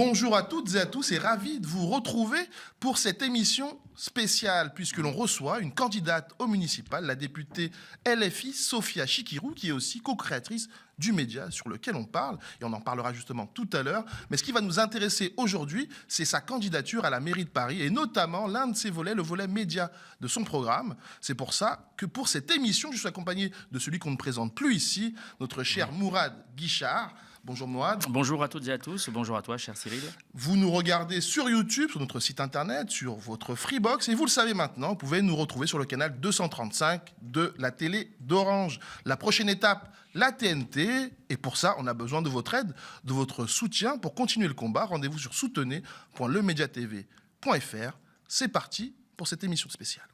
Bonjour à toutes et à tous et ravi de vous retrouver pour cette émission spéciale puisque l'on reçoit une candidate au municipal, la députée LFI Sophia Chikirou, qui est aussi co-créatrice du média sur lequel on parle, et on en parlera justement tout à l'heure. Mais ce qui va nous intéresser aujourd'hui, c'est sa candidature à la mairie de Paris, et notamment l'un de ses volets, le volet média de son programme. C'est pour ça que pour cette émission, je suis accompagné de celui qu'on ne présente plus ici, notre cher Mourad Guichard. Bonjour Mourad. Bonjour à toutes et à tous, bonjour à toi cher Cyril. Vous nous regardez sur YouTube, sur notre site internet, sur votre Freebox, et vous le savez maintenant, vous pouvez nous retrouver sur le canal 235 de la télé d'Orange. La prochaine étape, la TNT, et pour ça, on a besoin de votre aide, de votre soutien pour continuer le combat. Rendez-vous sur soutenez.lemediatv.fr. C'est parti pour cette émission spéciale.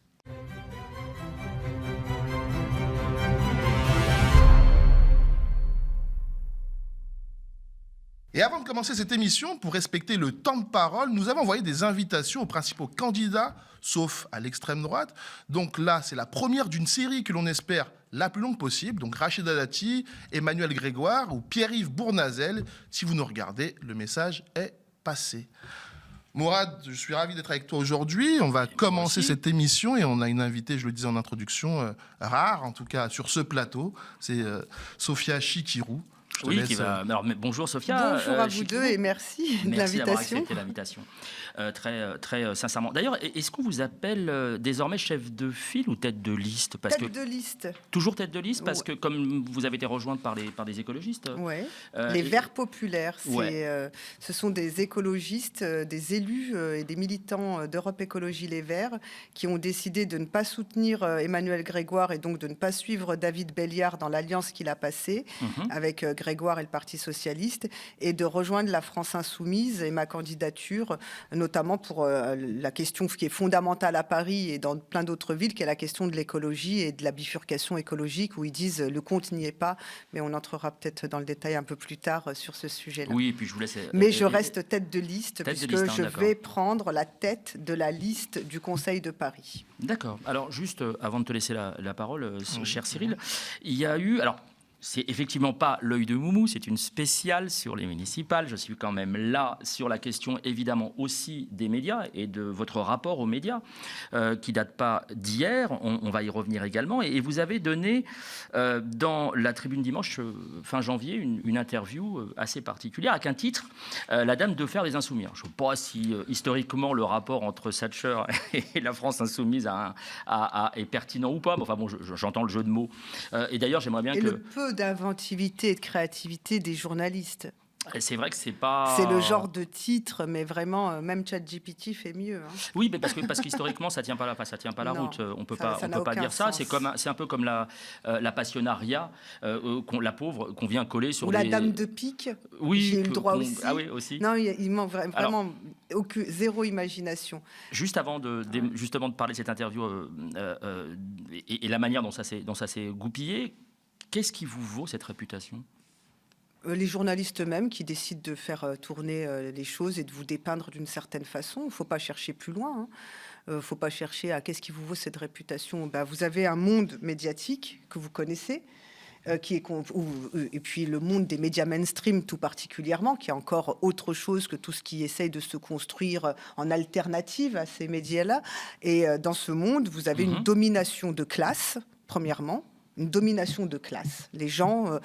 Et avant de commencer cette émission, pour respecter le temps de parole, nous avons envoyé des invitations aux principaux candidats, sauf à l'extrême droite. Donc là, c'est la première d'une série que l'on espère la plus longue possible. Donc Rachida Dati, Emmanuel Grégoire ou Pierre-Yves Bournazel. Si vous nous regardez, le message est passé. Mourad, je suis ravi d'être avec toi aujourd'hui. On va commencer cette émission et on a une invitée, je le disais en introduction, rare en tout cas sur ce plateau. C'est Sophia Chikirou. Oui, qui va... Alors, bonjour Sophia. Bonjour à vous deux et merci de l'invitation. Merci d'avoir accepté l'invitation. Très sincèrement. D'ailleurs, est-ce qu'on vous appelle désormais chef de file ou tête de liste? De liste. Toujours tête de liste parce que comme vous avez été rejointe par des écologistes. Oui, les Verts populaires. Ce sont des écologistes, des élus et des militants d'Europe Écologie Les Verts qui ont décidé de ne pas soutenir Emmanuel Grégoire et donc de ne pas suivre David Belliard dans l'alliance qu'il a passée avec Grégoire et le Parti Socialiste et de rejoindre la France Insoumise et ma candidature, notamment pour la question qui est fondamentale à Paris et dans plein d'autres villes, qui est la question de l'écologie et de la bifurcation écologique, où ils disent le compte n'y est pas, mais on entrera peut-être dans le détail un peu plus tard sur ce sujet-là. Oui, et puis je vous laisse... Mais je reste tête de liste, je vais prendre la tête de la liste du Conseil de Paris. D'accord. Alors, juste avant de te laisser la parole, cher Cyril, il y a eu... Alors, c'est effectivement pas l'œil de Moumou, c'est une spéciale sur les municipales. Je suis quand même là sur la question évidemment aussi des médias et de votre rapport aux médias qui date pas d'hier. On va y revenir également. Et vous avez donné dans la Tribune dimanche fin janvier une interview assez particulière avec un titre La Dame de fer des Insoumis. Je ne sais pas si historiquement le rapport entre Thatcher et la France Insoumise est pertinent ou pas. Enfin bon, j'entends le jeu de mots. Et d'ailleurs, j'aimerais bien que... d'inventivité et de créativité des journalistes. C'est vrai que c'est pas... C'est le genre de titre, mais vraiment, même ChatGPT fait mieux. Oui, mais parce qu'historiquement, ça tient pas la route. On peut pas dire ça. C'est un peu comme la passionnariat, la pauvre qu'on vient coller sur. Ou la dame de pique. Oui, j'ai eu le droit aussi. Ah oui, aussi. Non, il manque vraiment zéro imagination. Juste avant justement de parler de cette interview et la manière dont ça s'est goupillé, qu'est-ce qui vous vaut cette réputation ? Les journalistes eux-mêmes qui décident de faire tourner les choses et de vous dépeindre d'une certaine façon. Il ne faut pas chercher plus loin. Il ne faut pas chercher à qu'est-ce qui vous vaut cette réputation. Vous avez un monde médiatique que vous connaissez, et puis le monde des médias mainstream tout particulièrement, qui est encore autre chose que tout ce qui essaye de se construire en alternative à ces médias-là. Et dans ce monde, vous avez une domination de classe, premièrement. Une domination de classe. Les gens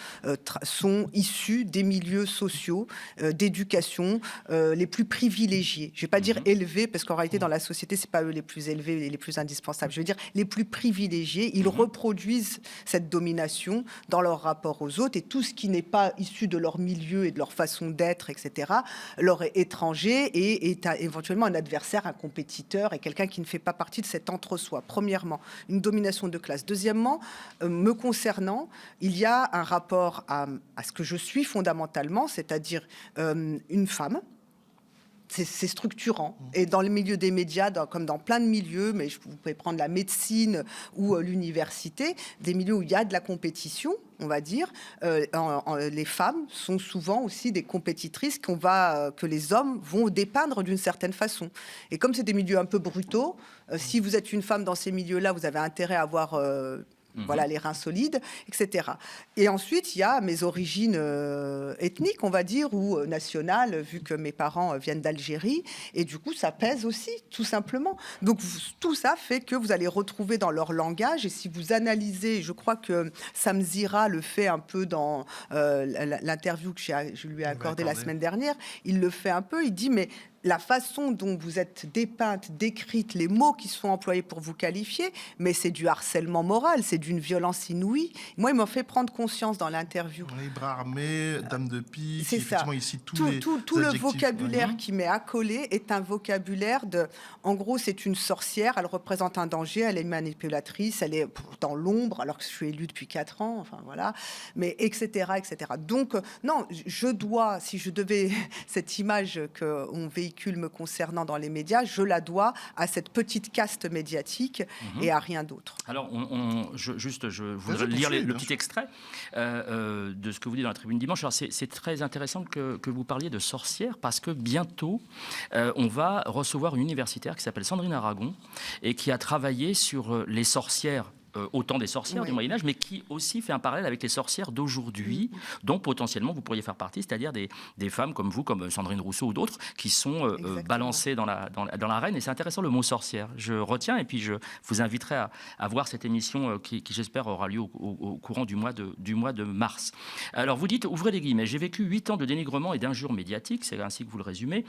sont issus des milieux sociaux, d'éducation, les plus privilégiés. Je ne vais pas dire élevés, parce qu'en réalité, dans la société, ce n'est pas eux les plus élevés et les plus indispensables. Je veux dire les plus privilégiés. Ils reproduisent cette domination dans leur rapport aux autres. Et tout ce qui n'est pas issu de leur milieu et de leur façon d'être, etc., leur est étranger et est éventuellement un adversaire, un compétiteur et quelqu'un qui ne fait pas partie de cet entre-soi. Premièrement, une domination de classe. Deuxièmement, me concernant, il y a un rapport à ce que je suis fondamentalement, c'est-à-dire une femme. C'est structurant. Et dans le milieu des médias, comme dans plein de milieux, mais vous pouvez prendre la médecine ou l'université, des milieux où il y a de la compétition, on va dire, les femmes sont souvent aussi des compétitrices que les hommes vont dépeindre d'une certaine façon. Et comme c'est des milieux un peu brutaux, si vous êtes une femme dans ces milieux-là, vous avez intérêt à avoir Voilà, les reins solides, etc. Et ensuite, il y a mes origines ethniques, on va dire, ou nationales, vu que mes parents viennent d'Algérie. Et du coup, ça pèse aussi, tout simplement. Donc, tout ça fait que vous allez retrouver dans leur langage. Et si vous analysez, je crois que Sam Zira le fait un peu dans l'interview que je lui ai accordée la semaine dernière, il le fait un peu, il dit, mais la façon dont vous êtes dépeinte, décrite, les mots qui sont employés pour vous qualifier, mais c'est du harcèlement moral, c'est d'une violence inouïe. Moi, il m'a fait prendre conscience dans l'interview. Les bras armés, dame de pique, c'est ça. Ici, tout le vocabulaire qui m'est accolé est un vocabulaire de... En gros, c'est une sorcière, elle représente un danger, elle est manipulatrice, elle est dans l'ombre, alors que je suis élue depuis 4 ans, enfin voilà, mais etc., etc. Donc, non, je dois, si je devais... Cette image qu'on véhicule me concernant dans les médias, je la dois à cette petite caste médiatique et à rien d'autre. Alors, je voudrais lire le petit extrait de ce que vous dites dans la Tribune Dimanche. Alors, c'est très intéressant que vous parliez de sorcières parce que bientôt, on va recevoir une universitaire qui s'appelle Sandrine Aragon et qui a travaillé sur les sorcières. Autant des sorcières du Moyen-Âge, mais qui aussi fait un parallèle avec les sorcières d'aujourd'hui, dont potentiellement vous pourriez faire partie, c'est-à-dire des femmes comme vous, comme Sandrine Rousseau ou d'autres, qui sont balancées dans l'arène. Et c'est intéressant le mot sorcière. Je retiens, et puis je vous inviterai à voir cette émission qui j'espère aura lieu au courant du mois de mars. Alors vous dites, ouvrez les guillemets, j'ai vécu 8 ans de dénigrement et d'injures médiatiques, c'est ainsi que vous le résumez,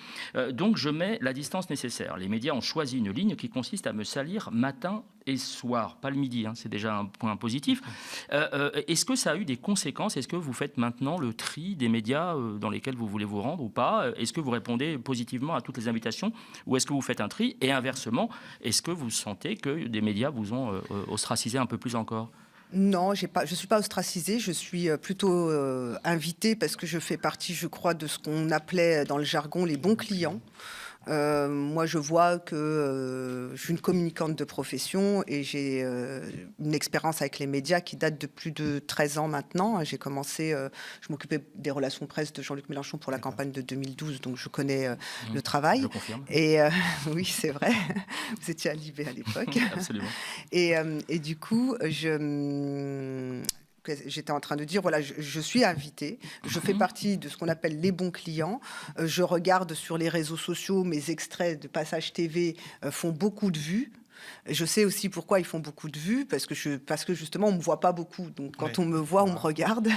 donc je mets la distance nécessaire. Les médias ont choisi une ligne qui consiste à me salir matin et soir, pas le midi, c'est déjà un point positif. Est-ce que ça a eu des conséquences? Est-ce que vous faites maintenant le tri des médias dans lesquels vous voulez vous rendre ou pas? Est-ce que vous répondez positivement à toutes les invitations ou est-ce que vous faites un tri? Et inversement, est-ce que vous sentez que des médias vous ont ostracisé un peu plus encore? Non, je ne suis pas ostracisée, je suis plutôt invitée parce que je fais partie, je crois, de ce qu'on appelait dans le jargon les bons clients. Moi, je vois que je suis une communicante de profession et j'ai une expérience avec les médias qui date de plus de 13 ans maintenant. J'ai commencé, je m'occupais des relations presse de Jean-Luc Mélenchon pour la campagne de 2012, donc je connais le travail. Je confirme. Et oui, c'est vrai, vous étiez à Libé à l'époque. Absolument. Et du coup, j'étais en train de dire, voilà, je suis invitée, je fais partie de ce qu'on appelle les bons clients, je regarde sur les réseaux sociaux, mes extraits de Passage TV font beaucoup de vues. Je sais aussi pourquoi ils font beaucoup de vues, parce que justement, on ne me voit pas beaucoup. Donc, quand on me voit, on me regarde.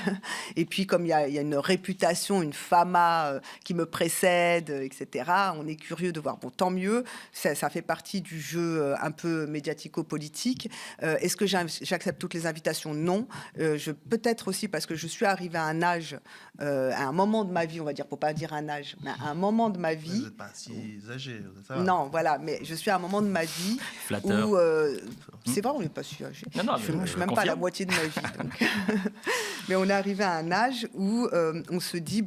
Et puis, comme il y a une réputation, une fama qui me précède, etc., on est curieux de voir. Bon, tant mieux, ça fait partie du jeu un peu médiatico-politique. Est-ce que j'accepte toutes les invitations? Non. Peut-être aussi parce que je suis arrivée à un âge, à un moment de ma vie, on va dire, pour pas dire un âge, mais à un moment de ma vie... Vous n'êtes pas si âgé, ça va. Non, voilà, mais je suis à un moment de ma vie... Où, c'est vrai, on n'est pas si âgé. Je ne suis même pas à la moitié de ma vie. Donc. Mais on est arrivé à un âge où on se dit,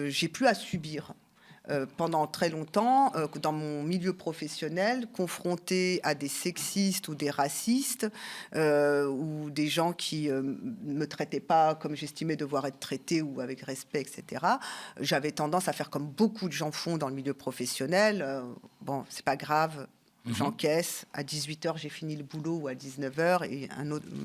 j'ai plus à subir. Pendant très longtemps, dans mon milieu professionnel, confronté à des sexistes ou des racistes, ou des gens qui ne me traitaient pas comme j'estimais devoir être traité ou avec respect, etc., j'avais tendance à faire comme beaucoup de gens font dans le milieu professionnel. Bon, c'est pas grave. J'encaisse, à 18h j'ai fini le boulot ou à 19h et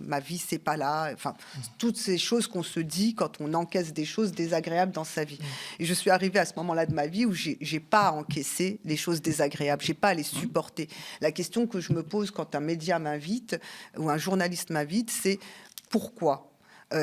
ma vie c'est pas là, enfin toutes ces choses qu'on se dit quand on encaisse des choses désagréables dans sa vie. Et je suis arrivée à ce moment-là de ma vie où j'ai pas à encaisser les choses désagréables, j'ai pas à les supporter. La question que je me pose quand un média m'invite ou un journaliste m'invite, c'est pourquoi?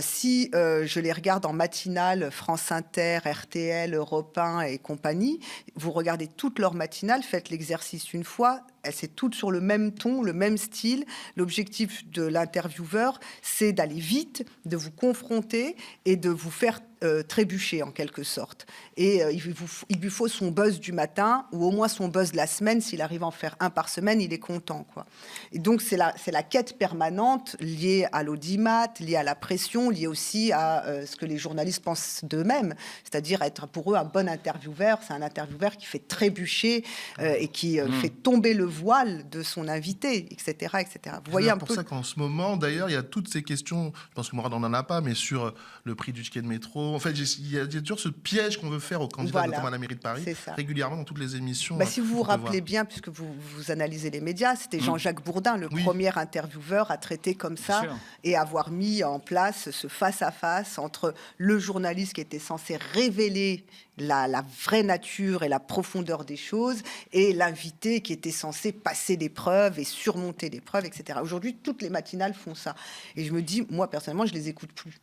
Si je les regarde en matinale, France Inter, RTL, Europe 1 et compagnie, vous regardez toutes leurs matinales, faites l'exercice une fois, c'est toutes sur le même ton, le même style. L'objectif de l'intervieweur, c'est d'aller vite, de vous confronter et de vous faire trébucher en quelque sorte. Et il lui faut son buzz du matin ou au moins son buzz de la semaine. S'il arrive à en faire un par semaine, il est content, quoi. Et donc c'est la quête permanente liée à l'audimat, liée à la pression, liée aussi à ce que les journalistes pensent d'eux-mêmes, c'est-à-dire être pour eux un bon intervieweur. C'est un intervieweur qui fait trébucher et qui fait tomber le voile de son invité, etc., etc. Vous voyez C'est un pour peu. ça qu'en ce moment, d'ailleurs, il y a toutes ces questions, je pense que Mourad n'en a pas, mais sur le prix du ticket de métro. En fait, il y a toujours ce piège qu'on veut faire aux candidats, notamment à la mairie de Paris, régulièrement dans toutes les émissions. Si vous vous rappelez bien, puisque vous analysez les médias, c'était Jean-Jacques Bourdin, le premier intervieweur à traiter comme ça et avoir mis en place ce face-à-face entre le journaliste qui était censé révéler la vraie nature et la profondeur des choses et l'invité qui était censé passer l'épreuve et surmonter l'épreuve, etc. Aujourd'hui, toutes les matinales font ça. Et je me dis, moi, personnellement, je les écoute plus.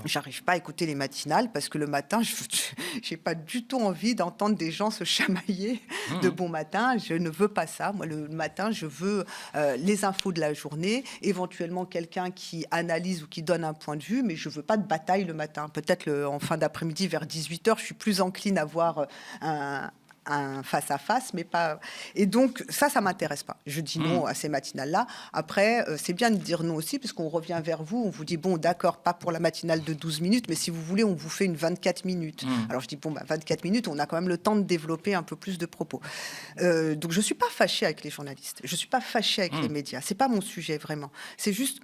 J'arrive pas à écouter les matinales parce que le matin, j'ai pas du tout envie d'entendre des gens se chamailler de bon matin. Je ne veux pas ça. Moi, le matin, je veux les infos de la journée, éventuellement quelqu'un qui analyse ou qui donne un point de vue, mais je veux pas de bataille le matin. Peut-être en fin d'après-midi, vers 18h, je suis plus encline à voir un face-à-face, mais pas... Et donc, ça m'intéresse pas. Je dis non à ces matinales-là. Après, c'est bien de dire non aussi, parce qu'on revient vers vous, on vous dit, bon, d'accord, pas pour la matinale de 12 minutes, mais si vous voulez, on vous fait une 24 minutes. Alors, je dis, bon, 24 minutes, on a quand même le temps de développer un peu plus de propos. Donc, je suis pas fâchée avec les journalistes. Je suis pas fâchée avec les médias. C'est pas mon sujet, vraiment. C'est juste,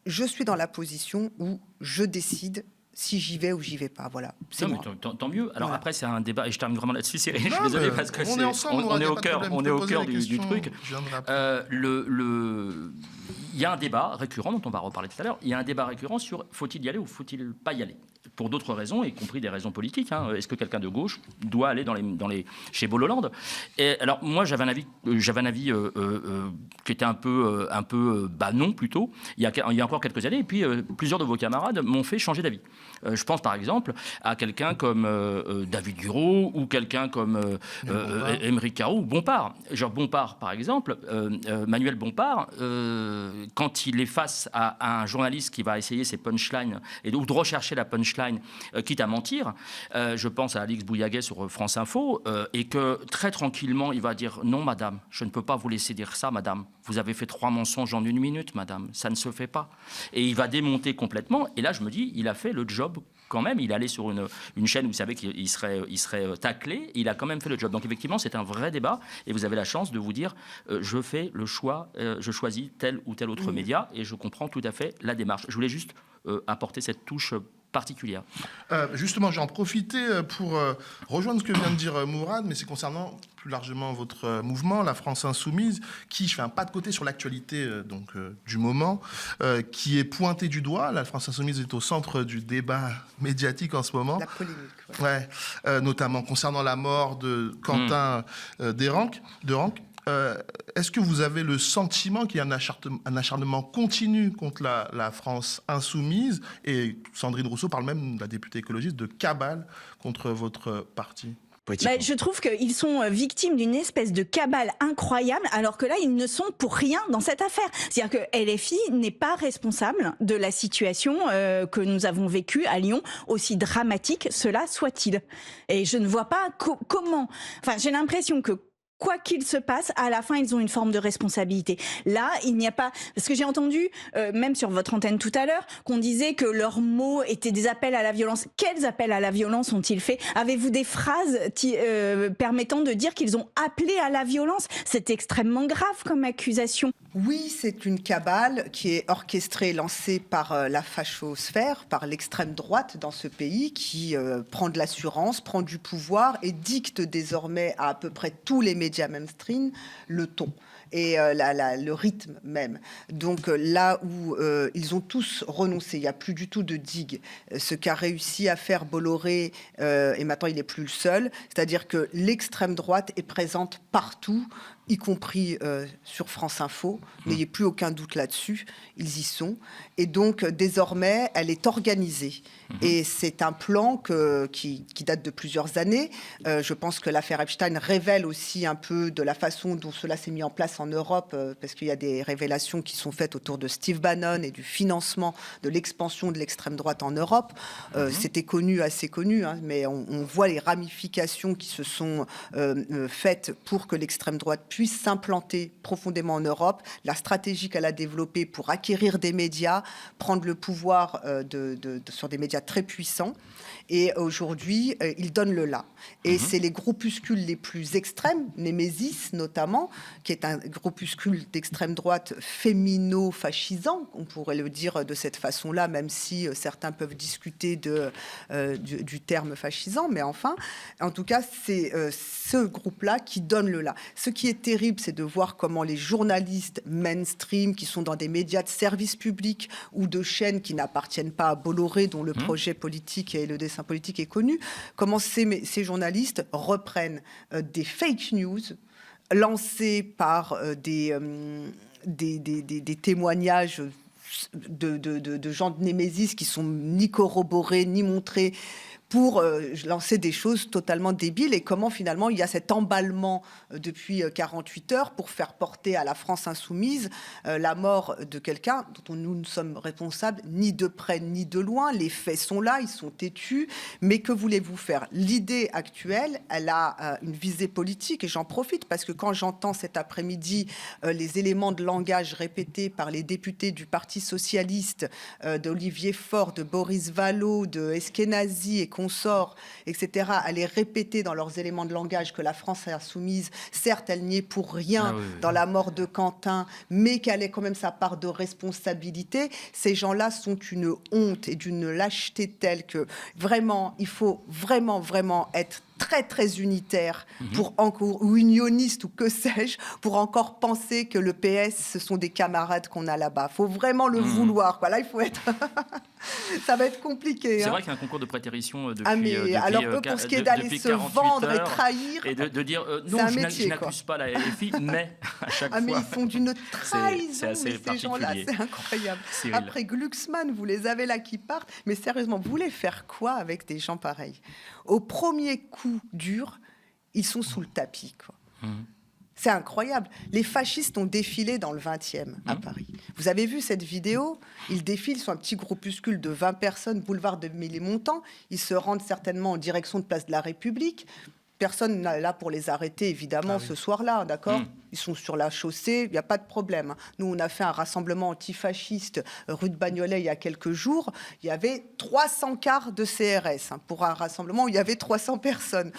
je suis dans la position où je décide si j'y vais ou j'y vais pas, voilà. Non, mais tant mieux. Alors après, c'est un débat, et je termine vraiment là-dessus, Cyril. Je suis désolé parce que on est au cœur du truc. Il y a un débat récurrent dont on va reparler tout à l'heure. Il y a un débat récurrent sur faut-il y aller ou faut-il pas y aller, pour d'autres raisons, y compris des raisons politiques. Est-ce que quelqu'un de gauche doit aller chez Bol-Hollande? Et alors moi, j'avais un avis qui était un peu non plutôt. Il y a encore quelques années, et puis plusieurs de vos camarades m'ont fait changer d'avis. Je pense par exemple à quelqu'un comme David Giraud ou quelqu'un comme Émeric Caron ou Bompard. Genre Bompard, par exemple, Manuel Bompard, quand il est face à un journaliste qui va essayer ses punchlines ou de rechercher la punchline, quitte à mentir, je pense à Alix Bouillaguet sur France Info, et que très tranquillement, il va dire « Non, madame, je ne peux pas vous laisser dire ça, madame. Vous avez fait 3 mensonges en 1 minute, madame. Ça ne se fait pas. » Et il va démonter complètement. Et là, je me dis, il a fait le job quand même. Il est allé sur une chaîne où vous savez qu'il serait taclé. Il a quand même fait le job. Donc effectivement, c'est un vrai débat. Et vous avez la chance de vous dire, je fais le choix, je choisis tel ou tel autre média. Et je comprends tout à fait la démarche. Je voulais juste apporter cette touche particulière. Justement, j'en profitais pour rejoindre ce que vient de dire Mourad, mais c'est concernant plus largement votre mouvement, la France Insoumise, qui, je fais un pas de côté sur l'actualité du moment, qui est pointé du doigt. La France Insoumise est au centre du débat médiatique en ce moment. La polémique. Notamment concernant la mort de Quentin Derenc. Est-ce que vous avez le sentiment qu'il y a un acharnement continu contre la France insoumise? Et Sandrine Rousseau parle même, la députée écologiste, de cabale contre votre parti. Je trouve qu'ils sont victimes d'une espèce de cabale incroyable, alors que là, ils ne sont pour rien dans cette affaire. C'est-à-dire que LFI n'est pas responsable de la situation que nous avons vécue à Lyon, aussi dramatique cela soit-il. Et je ne vois pas comment... Enfin, j'ai l'impression que quoi qu'il se passe, à la fin, ils ont une forme de responsabilité. Là, il n'y a pas... Parce que j'ai entendu, même sur votre antenne tout à l'heure, qu'on disait que leurs mots étaient des appels à la violence. Quels appels à la violence ont-ils fait? Avez-vous des phrases permettant de dire qu'ils ont appelé à la violence? C'est extrêmement grave comme accusation. Oui, c'est une cabale qui est orchestrée, lancée par la fachosphère, par l'extrême droite dans ce pays, qui prend de l'assurance, prend du pouvoir et dicte désormais à peu près tous les médias mainstream le ton et le rythme même. Donc là où ils ont tous renoncé, il n'y a plus du tout de digue. Ce qu'a réussi à faire Bolloré, et maintenant il n'est plus le seul, c'est-à-dire que l'extrême droite est présente partout, y compris sur France Info. N'ayez plus aucun doute là-dessus, ils y sont. Et donc, désormais, elle est organisée. Et c'est un plan qui date de plusieurs années. Je pense que l'affaire Epstein révèle aussi un peu de la façon dont cela s'est mis en place en Europe, parce qu'il y a des révélations qui sont faites autour de Steve Bannon et du financement de l'expansion de l'extrême droite en Europe. C'était assez connu, mais on voit les ramifications qui se sont faites pour que l'extrême droite puisse s'implanter profondément en Europe, la stratégie qu'elle a développée pour acquérir des médias, prendre le pouvoir sur des médias très puissants. Et aujourd'hui, il donne le là. Et c'est les groupuscules les plus extrêmes, Némésis notamment, qui est un groupuscule d'extrême droite fémino-fascisant, on pourrait le dire de cette façon-là, même si certains peuvent discuter du terme fascisant, mais enfin, en tout cas, c'est ce groupe-là qui donne le là. Ce qui est terrible, c'est de voir comment les journalistes mainstream, qui sont dans des médias de service public ou de chaînes qui n'appartiennent pas à Bolloré, dont le projet politique et le dessin politique est connu, comment ces journalistes reprennent des fake news lancés par des témoignages de gens de Némésis qui sont ni corroborés, ni montrés, pour lancer des choses totalement débiles, et comment finalement il y a cet emballement depuis 48 heures pour faire porter à la France insoumise la mort de quelqu'un dont nous ne sommes responsables ni de près ni de loin. Les faits sont là, ils sont têtus, mais que voulez-vous faire? L'idée actuelle, elle a une visée politique, et j'en profite parce que quand j'entends cet après-midi les éléments de langage répétés par les députés du Parti socialiste, d'Olivier Faure, de Boris Vallaud, de Eskenazi et consorts, etc., à les répéter dans leurs éléments de langage que la France insoumise, certes, elle n'y est pour rien dans la mort de Quentin, mais qu'elle ait quand même sa part de responsabilité. Ces gens-là sont une honte et d'une lâcheté telle que vraiment, il faut vraiment, vraiment être très, très unitaire ou unioniste ou que sais-je, pour encore penser que le PS, ce sont des camarades qu'on a là-bas. Il faut vraiment le vouloir. Là, il faut être... Ça va être compliqué. C'est vrai qu'il y a un concours de prétérition depuis pour ce qui est d'aller se vendre et trahir... Et de dire, non, je n'accuse pas la LFI, mais à chaque fois... mais ils font d'une trahison, c'est assez ces gens-là, c'est incroyable. Après Glucksmann, vous les avez là qui partent, mais sérieusement, vous voulez faire quoi avec des gens pareils? Au premier coup dur, ils sont sous le tapis, quoi. C'est incroyable. Les fascistes ont défilé dans le 20e à Paris. Vous avez vu cette vidéo? Ils défilent sur un petit groupuscule de 20 personnes, boulevard de Ménilmontant. Ils se rendent certainement en direction de Place de la République. Personne n'est là pour les arrêter, évidemment, ce soir-là, d'accord? Ils sont sur la chaussée, il n'y a pas de problème. Nous, on a fait un rassemblement antifasciste rue de Bagnolet il y a quelques jours. Il y avait 300 cars de CRS pour un rassemblement où il y avait 300 personnes.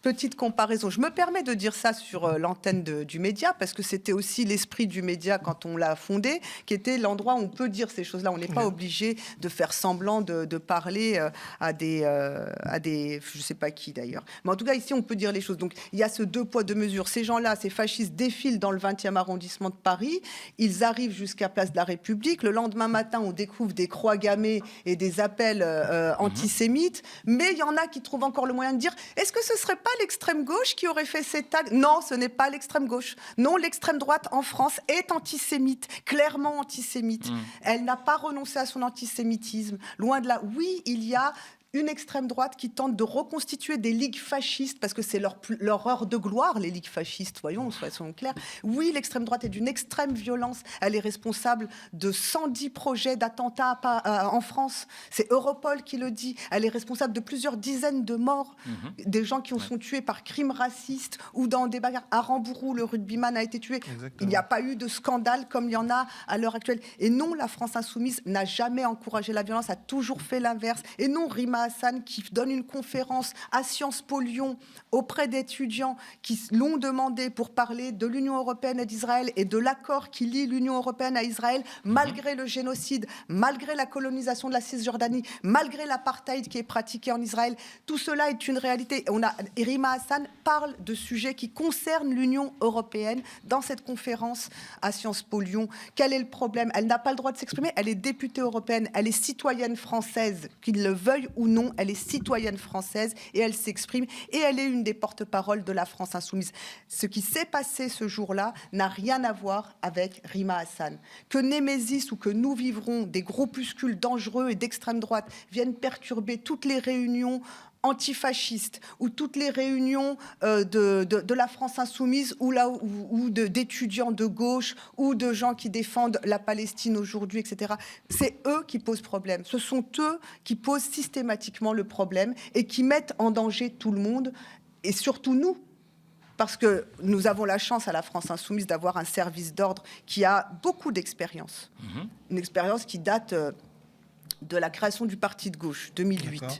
Petite comparaison. Je me permets de dire ça sur l'antenne du média, parce que c'était aussi l'esprit du média quand on l'a fondé, qui était l'endroit où on peut dire ces choses-là. On n'est pas obligé de faire semblant de parler à des je ne sais pas qui d'ailleurs. Mais en tout cas, ici, on peut dire les choses. Donc, il y a ce deux poids, deux mesures. Ces gens-là, ces fascistes, défilent dans le 20e arrondissement de Paris. Ils arrivent jusqu'à Place de la République. Le lendemain matin, on découvre des croix gammées et des appels antisémites. Mais il y en a qui trouvent encore le moyen de dire, est-ce que ce serait pas l'extrême gauche qui aurait fait ces tags? Non, ce n'est pas l'extrême gauche. Non, l'extrême droite en France est antisémite, clairement antisémite. Elle n'a pas renoncé à son antisémitisme. Loin de là. Oui, il y a une extrême droite qui tente de reconstituer des ligues fascistes, parce que c'est leur heure de gloire, les ligues fascistes, soyons clairs. Oui, l'extrême droite est d'une extrême violence. Elle est responsable de 110 projets d'attentats en France. C'est Europol qui le dit. Elle est responsable de plusieurs dizaines de morts, des gens qui sont tués par crimes racistes ou dans des bagarres. À Rambourou, le rugbyman a été tué. Exactement. Il n'y a pas eu de scandale comme il y en a à l'heure actuelle. Et non, la France insoumise n'a jamais encouragé la violence, a toujours fait l'inverse. Et non, Rima Hassan, qui donne une conférence à Sciences Po Lyon auprès d'étudiants qui l'ont demandé pour parler de l'Union européenne et d'Israël et de l'accord qui lie l'Union européenne à Israël, malgré le génocide, malgré la colonisation de la Cisjordanie, malgré l'apartheid qui est pratiqué en Israël. Tout cela est une réalité. Rima Hassan parle de sujets qui concernent l'Union européenne dans cette conférence à Sciences Po Lyon. Quel est le problème? Elle n'a pas le droit de s'exprimer. Elle est députée européenne. Elle est citoyenne française, qu'il le veuille ou non. Elle est citoyenne française et elle s'exprime. Et elle est une des porte-paroles de la France insoumise. Ce qui s'est passé ce jour-là n'a rien à voir avec Rima Hassan. Que Némésis ou que nous vivrons des groupuscules dangereux et d'extrême droite viennent perturber toutes les réunions antifascistes ou toutes les réunions de la France insoumise ou d'étudiants de gauche ou de gens qui défendent la Palestine aujourd'hui, etc. C'est eux qui posent problème. Ce sont eux qui posent systématiquement le problème et qui mettent en danger tout le monde et surtout nous. parce que nous avons la chance à la France Insoumise d'avoir un service d'ordre qui a beaucoup d'expérience. Une expérience qui date de la création du parti de gauche, 2008. D'accord.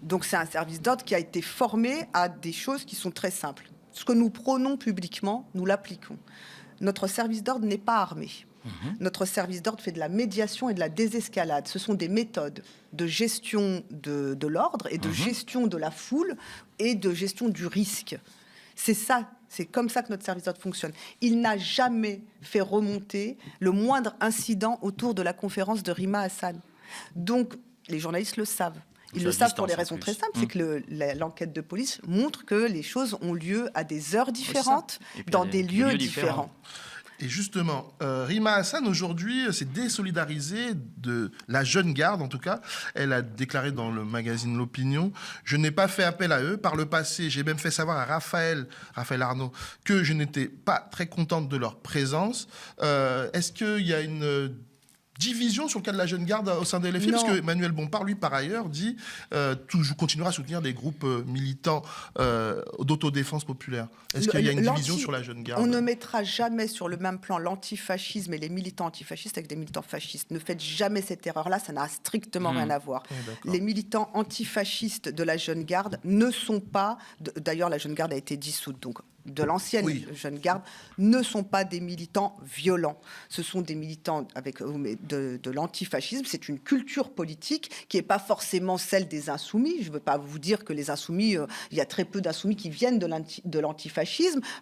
Donc c'est un service d'ordre qui a été formé à des choses qui sont très simples. Ce que nous prônons publiquement, nous l'appliquons. Notre service d'ordre n'est pas armé. Notre service d'ordre fait de la médiation et de la désescalade. Ce sont des méthodes de gestion de l'ordre et de gestion de la foule et de gestion du risque. C'est ça, c'est comme ça que notre service d'ordre fonctionne. Il n'a jamais fait remonter le moindre incident autour de la conférence de Rima Hassan. Donc, les journalistes le savent. Ils le savent pour des raisons très simples, c'est que l'enquête de police montre que les choses ont lieu à des heures différentes, dans des lieux différents. Et justement, Rima Hassan, aujourd'hui, s'est désolidarisée de la jeune garde, en tout cas. Elle a déclaré dans le magazine L'Opinion « Je n'ai pas fait appel à eux. Par le passé, j'ai même fait savoir à Raphaël Arnaud, que je n'étais pas très contente de leur présence. » Est-ce qu'il y a une division sur le cas de la jeune garde au sein de LFI? Parce que Emmanuel Bompard, lui, par ailleurs, dit continuera à soutenir des groupes militants d'autodéfense populaire. Est-ce qu'il y a une division sur la jeune garde? On ne mettra jamais sur le même plan l'antifascisme et les militants antifascistes avec des militants fascistes. Ne faites jamais cette erreur-là, ça n'a strictement rien à voir. Les militants antifascistes de la jeune garde ne sont pas... D'ailleurs, la jeune garde a été dissoute, donc de l'ancienne jeune garde, ne sont pas des militants violents. Ce sont des militants avec de l'antifascisme. C'est une culture politique qui n'est pas forcément celle des insoumis. Je ne veux pas vous dire que les insoumis, il y a très peu d'insoumis qui viennent de l'antifascisme.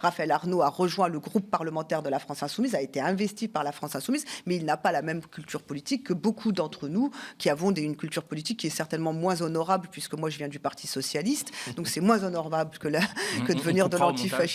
Raphaël Arnaud a rejoint le groupe parlementaire de la France Insoumise, a été investi par la France Insoumise, mais il n'a pas la même culture politique que beaucoup d'entre nous qui avons une culture politique qui est certainement moins honorable, puisque moi je viens du Parti Socialiste, donc c'est moins honorable que de venir de l'antifascisme.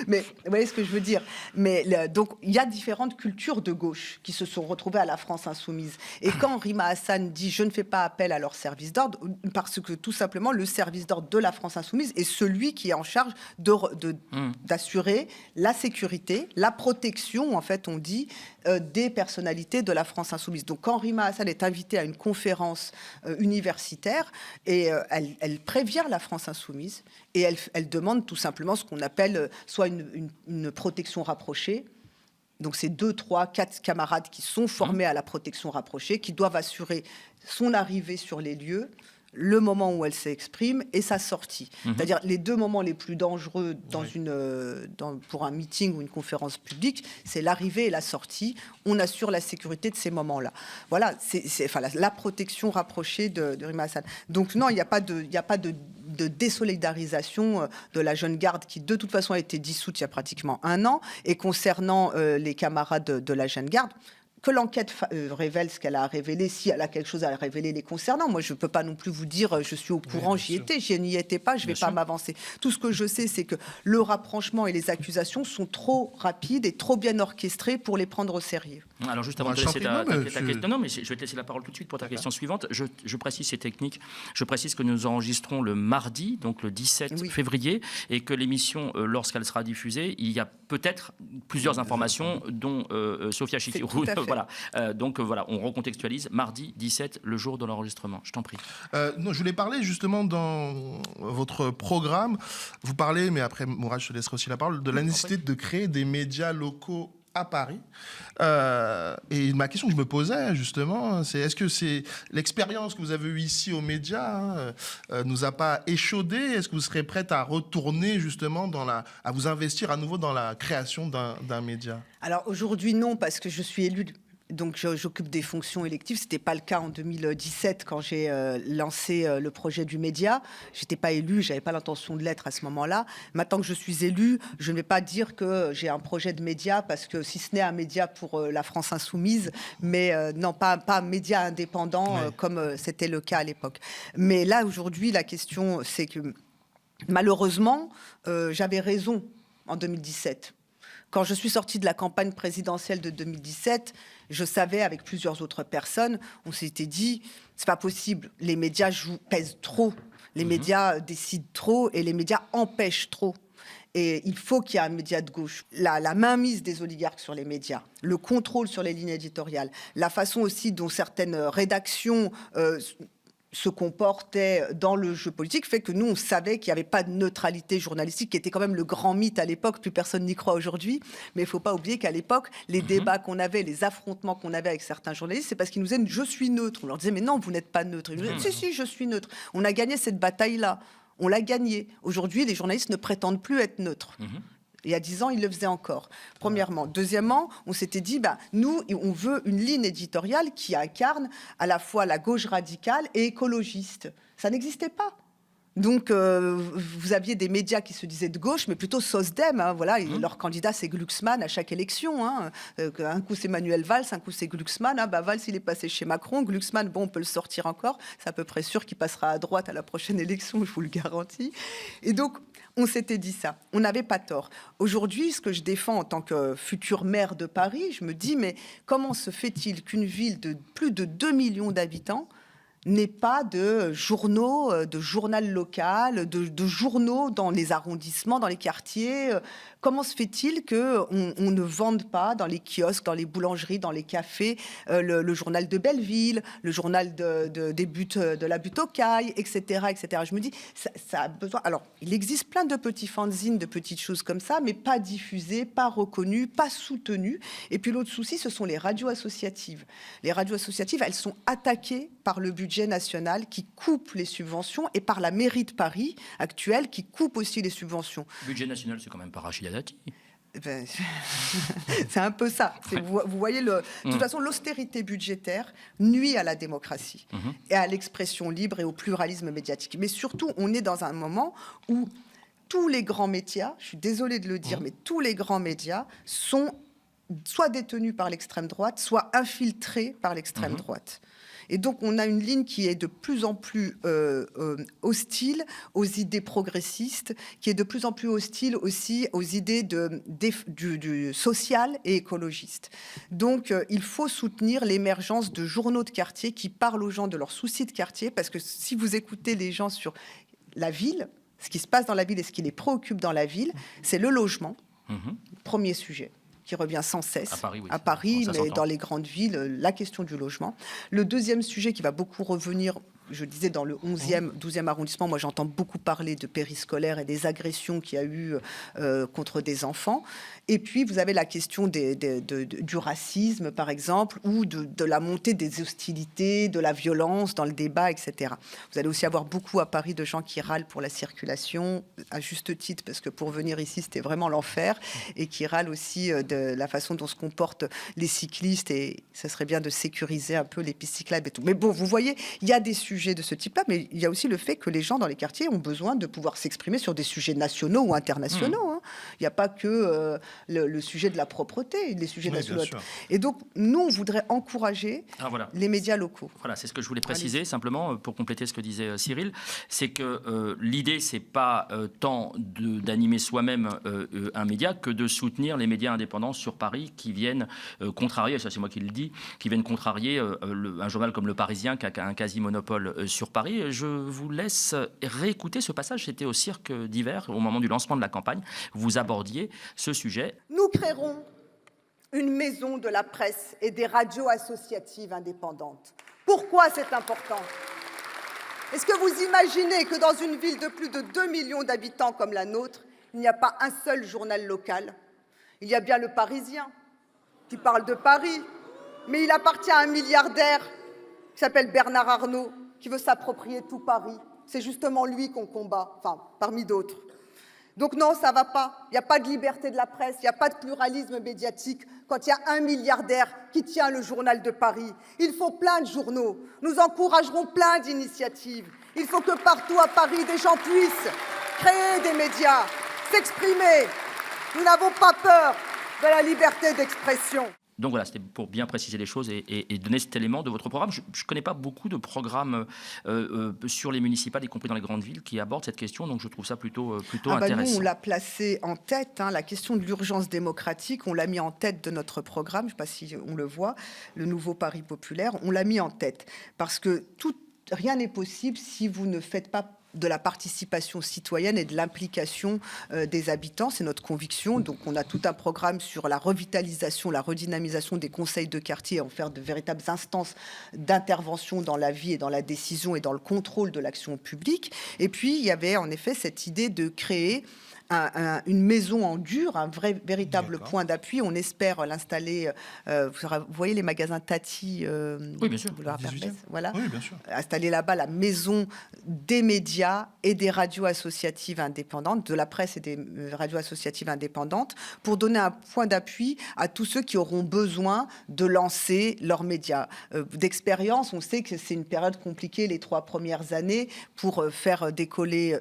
Mais vous voyez ce que je veux dire. Mais donc il y a différentes cultures de gauche qui se sont retrouvées à la France Insoumise. Et quand Rima Hassan dit je ne fais pas appel à leur service d'ordre, parce que tout simplement le service d'ordre de la France Insoumise est celui qui est en charge d'assurer la sécurité, la protection, en fait on dit, des personnalités de la France Insoumise. Donc quand Rima Hassan est invitée à une conférence universitaire, et elle prévient la France Insoumise et elle demande tout simplement ce qu'on appelle soit une protection rapprochée. Donc c'est 2, 3, 4 camarades qui sont formés à la protection rapprochée, qui doivent assurer son arrivée sur les lieux, le moment où elle s'exprime et sa sortie. C'est-à-dire les deux moments les plus dangereux pour un meeting ou une conférence publique, c'est l'arrivée et la sortie. On assure la sécurité de ces moments-là. Voilà, c'est la protection rapprochée de Rima Hassan. Donc non, il n'y a pas de désolidarisation de la jeune garde qui de toute façon a été dissoute il y a pratiquement 1 an. Et concernant les camarades de la jeune garde, que l'enquête révèle ce qu'elle a révélé, si elle a quelque chose à révéler les concernant. Moi, je ne peux pas non plus vous dire je suis au courant, j'y étais, je n'y étais pas, je ne vais pas m'avancer. Tout ce que je sais, c'est que le rapprochement et les accusations sont trop rapides et trop bien orchestrés pour les prendre au sérieux. Alors juste avant de te laisser ta question, non, mais je vais te laisser la parole tout de suite pour ta question suivante. Je précise ces techniques. Je précise que nous enregistrons le mardi, donc le 17 février, et que l'émission, lorsqu'elle sera diffusée, il y a peut-être plusieurs informations, dont Sophia Chikirou. Voilà. Donc voilà, on recontextualise. Mardi 17, le jour de l'enregistrement. Je t'en prie. Non, je voulais parler justement dans votre programme. Vous parlez, mais après Mourad, je te laisserai aussi la parole, de la nécessité de créer des médias locaux à Paris. Et ma question que je me posais justement, c'est est-ce que c'est l'expérience que vous avez eue ici aux médias nous a pas échaudé? Est-ce que vous serez prête à retourner justement à vous investir à nouveau dans la création d'un média? Alors aujourd'hui non, parce que je suis élue. Donc j'occupe des fonctions électives. C'était pas le cas en 2017 quand j'ai lancé le projet du média. J'étais pas élue, j'avais pas l'intention de l'être à ce moment-là. Maintenant que je suis élue, je ne vais pas dire que j'ai un projet de média, parce que si ce n'est un média pour la France Insoumise, mais non, pas un média indépendant comme c'était le cas à l'époque. Mais là aujourd'hui, la question c'est que malheureusement, j'avais raison en 2017. Quand je suis sortie de la campagne présidentielle de 2017, je savais, avec plusieurs autres personnes, on s'était dit, c'est pas possible, les médias pèsent trop, les médias décident trop et les médias empêchent trop. Et il faut qu'il y ait un média de gauche. La mainmise des oligarques sur les médias, le contrôle sur les lignes éditoriales, la façon aussi dont certaines rédactions se comportait dans le jeu politique fait que nous, on savait qu'il n'y avait pas de neutralité journalistique, qui était quand même le grand mythe à l'époque. Plus personne n'y croit aujourd'hui. Mais il ne faut pas oublier qu'à l'époque, les débats qu'on avait, les affrontements qu'on avait avec certains journalistes, c'est parce qu'ils nous disaient « je suis neutre ». On leur disait « mais non, vous n'êtes pas neutre ». Ils nous disaient « si, je suis neutre ». On a gagné cette bataille-là. On l'a gagnée. Aujourd'hui, les journalistes ne prétendent plus être neutres. Il y a 10 ans, ils le faisaient encore, premièrement. Deuxièmement, on s'était dit, nous, on veut une ligne éditoriale qui incarne à la fois la gauche radicale et écologiste. Ça n'existait pas. Donc, vous aviez des médias qui se disaient de gauche, mais plutôt SOSDEM. Voilà, leur candidat, c'est Glucksmann à chaque élection. Un coup, c'est Manuel Valls, un coup, c'est Glucksmann. Valls, il est passé chez Macron. Glucksmann, bon, on peut le sortir encore. C'est à peu près sûr qu'il passera à droite à la prochaine élection, je vous le garantis. Et donc, on s'était dit ça. On n'avait pas tort. Aujourd'hui, ce que je défends en tant que future maire de Paris, je me dis, mais comment se fait-il qu'une ville de plus de 2 millions d'habitants n'ait pas de journaux, de journal local, de journaux dans les arrondissements, dans les quartiers. Comment se fait-il qu'on ne vende pas dans les kiosques, dans les boulangeries, dans les cafés, le journal de Belleville, le journal de la butte aux Cailles, etc., etc. Je me dis, ça a besoin... Alors, il existe plein de petits fanzines, de petites choses comme ça, mais pas diffusées, pas reconnues, pas soutenues. Et puis l'autre souci, ce sont les radios associatives. Les radios associatives, elles sont attaquées par le budget national qui coupe les subventions et par la mairie de Paris actuelle qui coupe aussi les subventions. Le budget national, c'est quand même pas Rachida Dati. C'est un peu ça. Vous voyez, de toute façon, l'austérité budgétaire nuit à la démocratie et à l'expression libre et au pluralisme médiatique. Mais surtout, on est dans un moment où tous les grands médias, je suis désolée de le dire, mais tous les grands médias sont soit détenus par l'extrême droite, soit infiltrés par l'extrême droite. Et donc, on a une ligne qui est de plus en plus hostile aux idées progressistes, qui est de plus en plus hostile aussi aux idées du social et écologiste. Donc, il faut soutenir l'émergence de journaux de quartier qui parlent aux gens de leurs soucis de quartier, parce que si vous écoutez les gens sur la ville, ce qui se passe dans la ville et ce qui les préoccupe dans la ville, c'est le logement, premier sujet qui revient sans cesse. À Paris, mais dans les grandes villes, la question du logement. Le deuxième sujet qui va beaucoup revenir, je disais dans le 11e, 12e arrondissement, moi j'entends beaucoup parler de périscolaire et des agressions qu'il y a eu contre des enfants. Et puis vous avez la question du racisme, par exemple, ou de la montée des hostilités, de la violence dans le débat, etc. Vous allez aussi avoir beaucoup à Paris de gens qui râlent pour la circulation, à juste titre, parce que pour venir ici, c'était vraiment l'enfer, et qui râlent aussi de la façon dont se comportent les cyclistes, et ça serait bien de sécuriser un peu les pistes cyclables et tout. Mais bon, vous voyez, il y a des sujets de ce type-là, mais il y a aussi le fait que les gens dans les quartiers ont besoin de pouvoir s'exprimer sur des sujets nationaux ou internationaux. Il n'y a pas que le sujet de la propreté, les sujets nationaux. Et donc, nous, on voudrait encourager les médias locaux. Voilà, c'est ce que je voulais préciser, simplement, pour compléter ce que disait Cyril, c'est que l'idée, c'est pas tant d'animer soi-même un média que de soutenir les médias indépendants sur Paris qui viennent contrarier, ça c'est moi qui le dis, qui viennent contrarier un journal comme Le Parisien qui a un quasi-monopole sur Paris. Je vous laisse réécouter ce passage, c'était au Cirque d'hiver, au moment du lancement de la campagne, vous abordiez ce sujet. Nous créerons une maison de la presse et des radios associatives indépendantes. Pourquoi c'est important ? Est-ce que vous imaginez que dans une ville de plus de 2 millions d'habitants comme la nôtre, il n'y a pas un seul journal local ? Il y a bien Le Parisien, qui parle de Paris, mais il appartient à un milliardaire qui s'appelle Bernard Arnault, qui veut s'approprier tout Paris. C'est justement lui qu'on combat, enfin, parmi d'autres. Donc non, ça ne va pas. Il n'y a pas de liberté de la presse, il n'y a pas de pluralisme médiatique quand il y a un milliardaire qui tient le journal de Paris. Il faut plein de journaux. Nous encouragerons plein d'initiatives. Il faut que partout à Paris, des gens puissent créer des médias, s'exprimer. Nous n'avons pas peur de la liberté d'expression. Donc voilà, c'était pour bien préciser les choses et donner cet élément de votre programme. Je ne connais pas beaucoup de programmes sur les municipales, y compris dans les grandes villes, qui abordent cette question, donc je trouve ça plutôt intéressant. Nous, on l'a placé en tête, la question de l'urgence démocratique, on l'a mis en tête de notre programme, je ne sais pas si on le voit, le nouveau Paris populaire, on l'a mis en tête, parce que rien n'est possible si vous ne faites pas de la participation citoyenne et de l'implication des habitants. C'est notre conviction. Donc, on a tout un programme sur la revitalisation, la redynamisation des conseils de quartier, en faire de véritables instances d'intervention dans la vie et dans la décision et dans le contrôle de l'action publique. Et puis, il y avait en effet cette idée de créer une maison en dur, un véritable point d'appui. On espère l'installer. Vous voyez les magasins Tati, oui, bien sûr. boulevard Perpès, voilà. Oui, bien sûr. Installer là-bas la maison des médias et des radios associatives indépendantes, de la presse et des radios associatives indépendantes, pour donner un point d'appui à tous ceux qui auront besoin de lancer leurs médias. D'expérience, on sait que c'est une période compliquée les 3 premières années pour faire décoller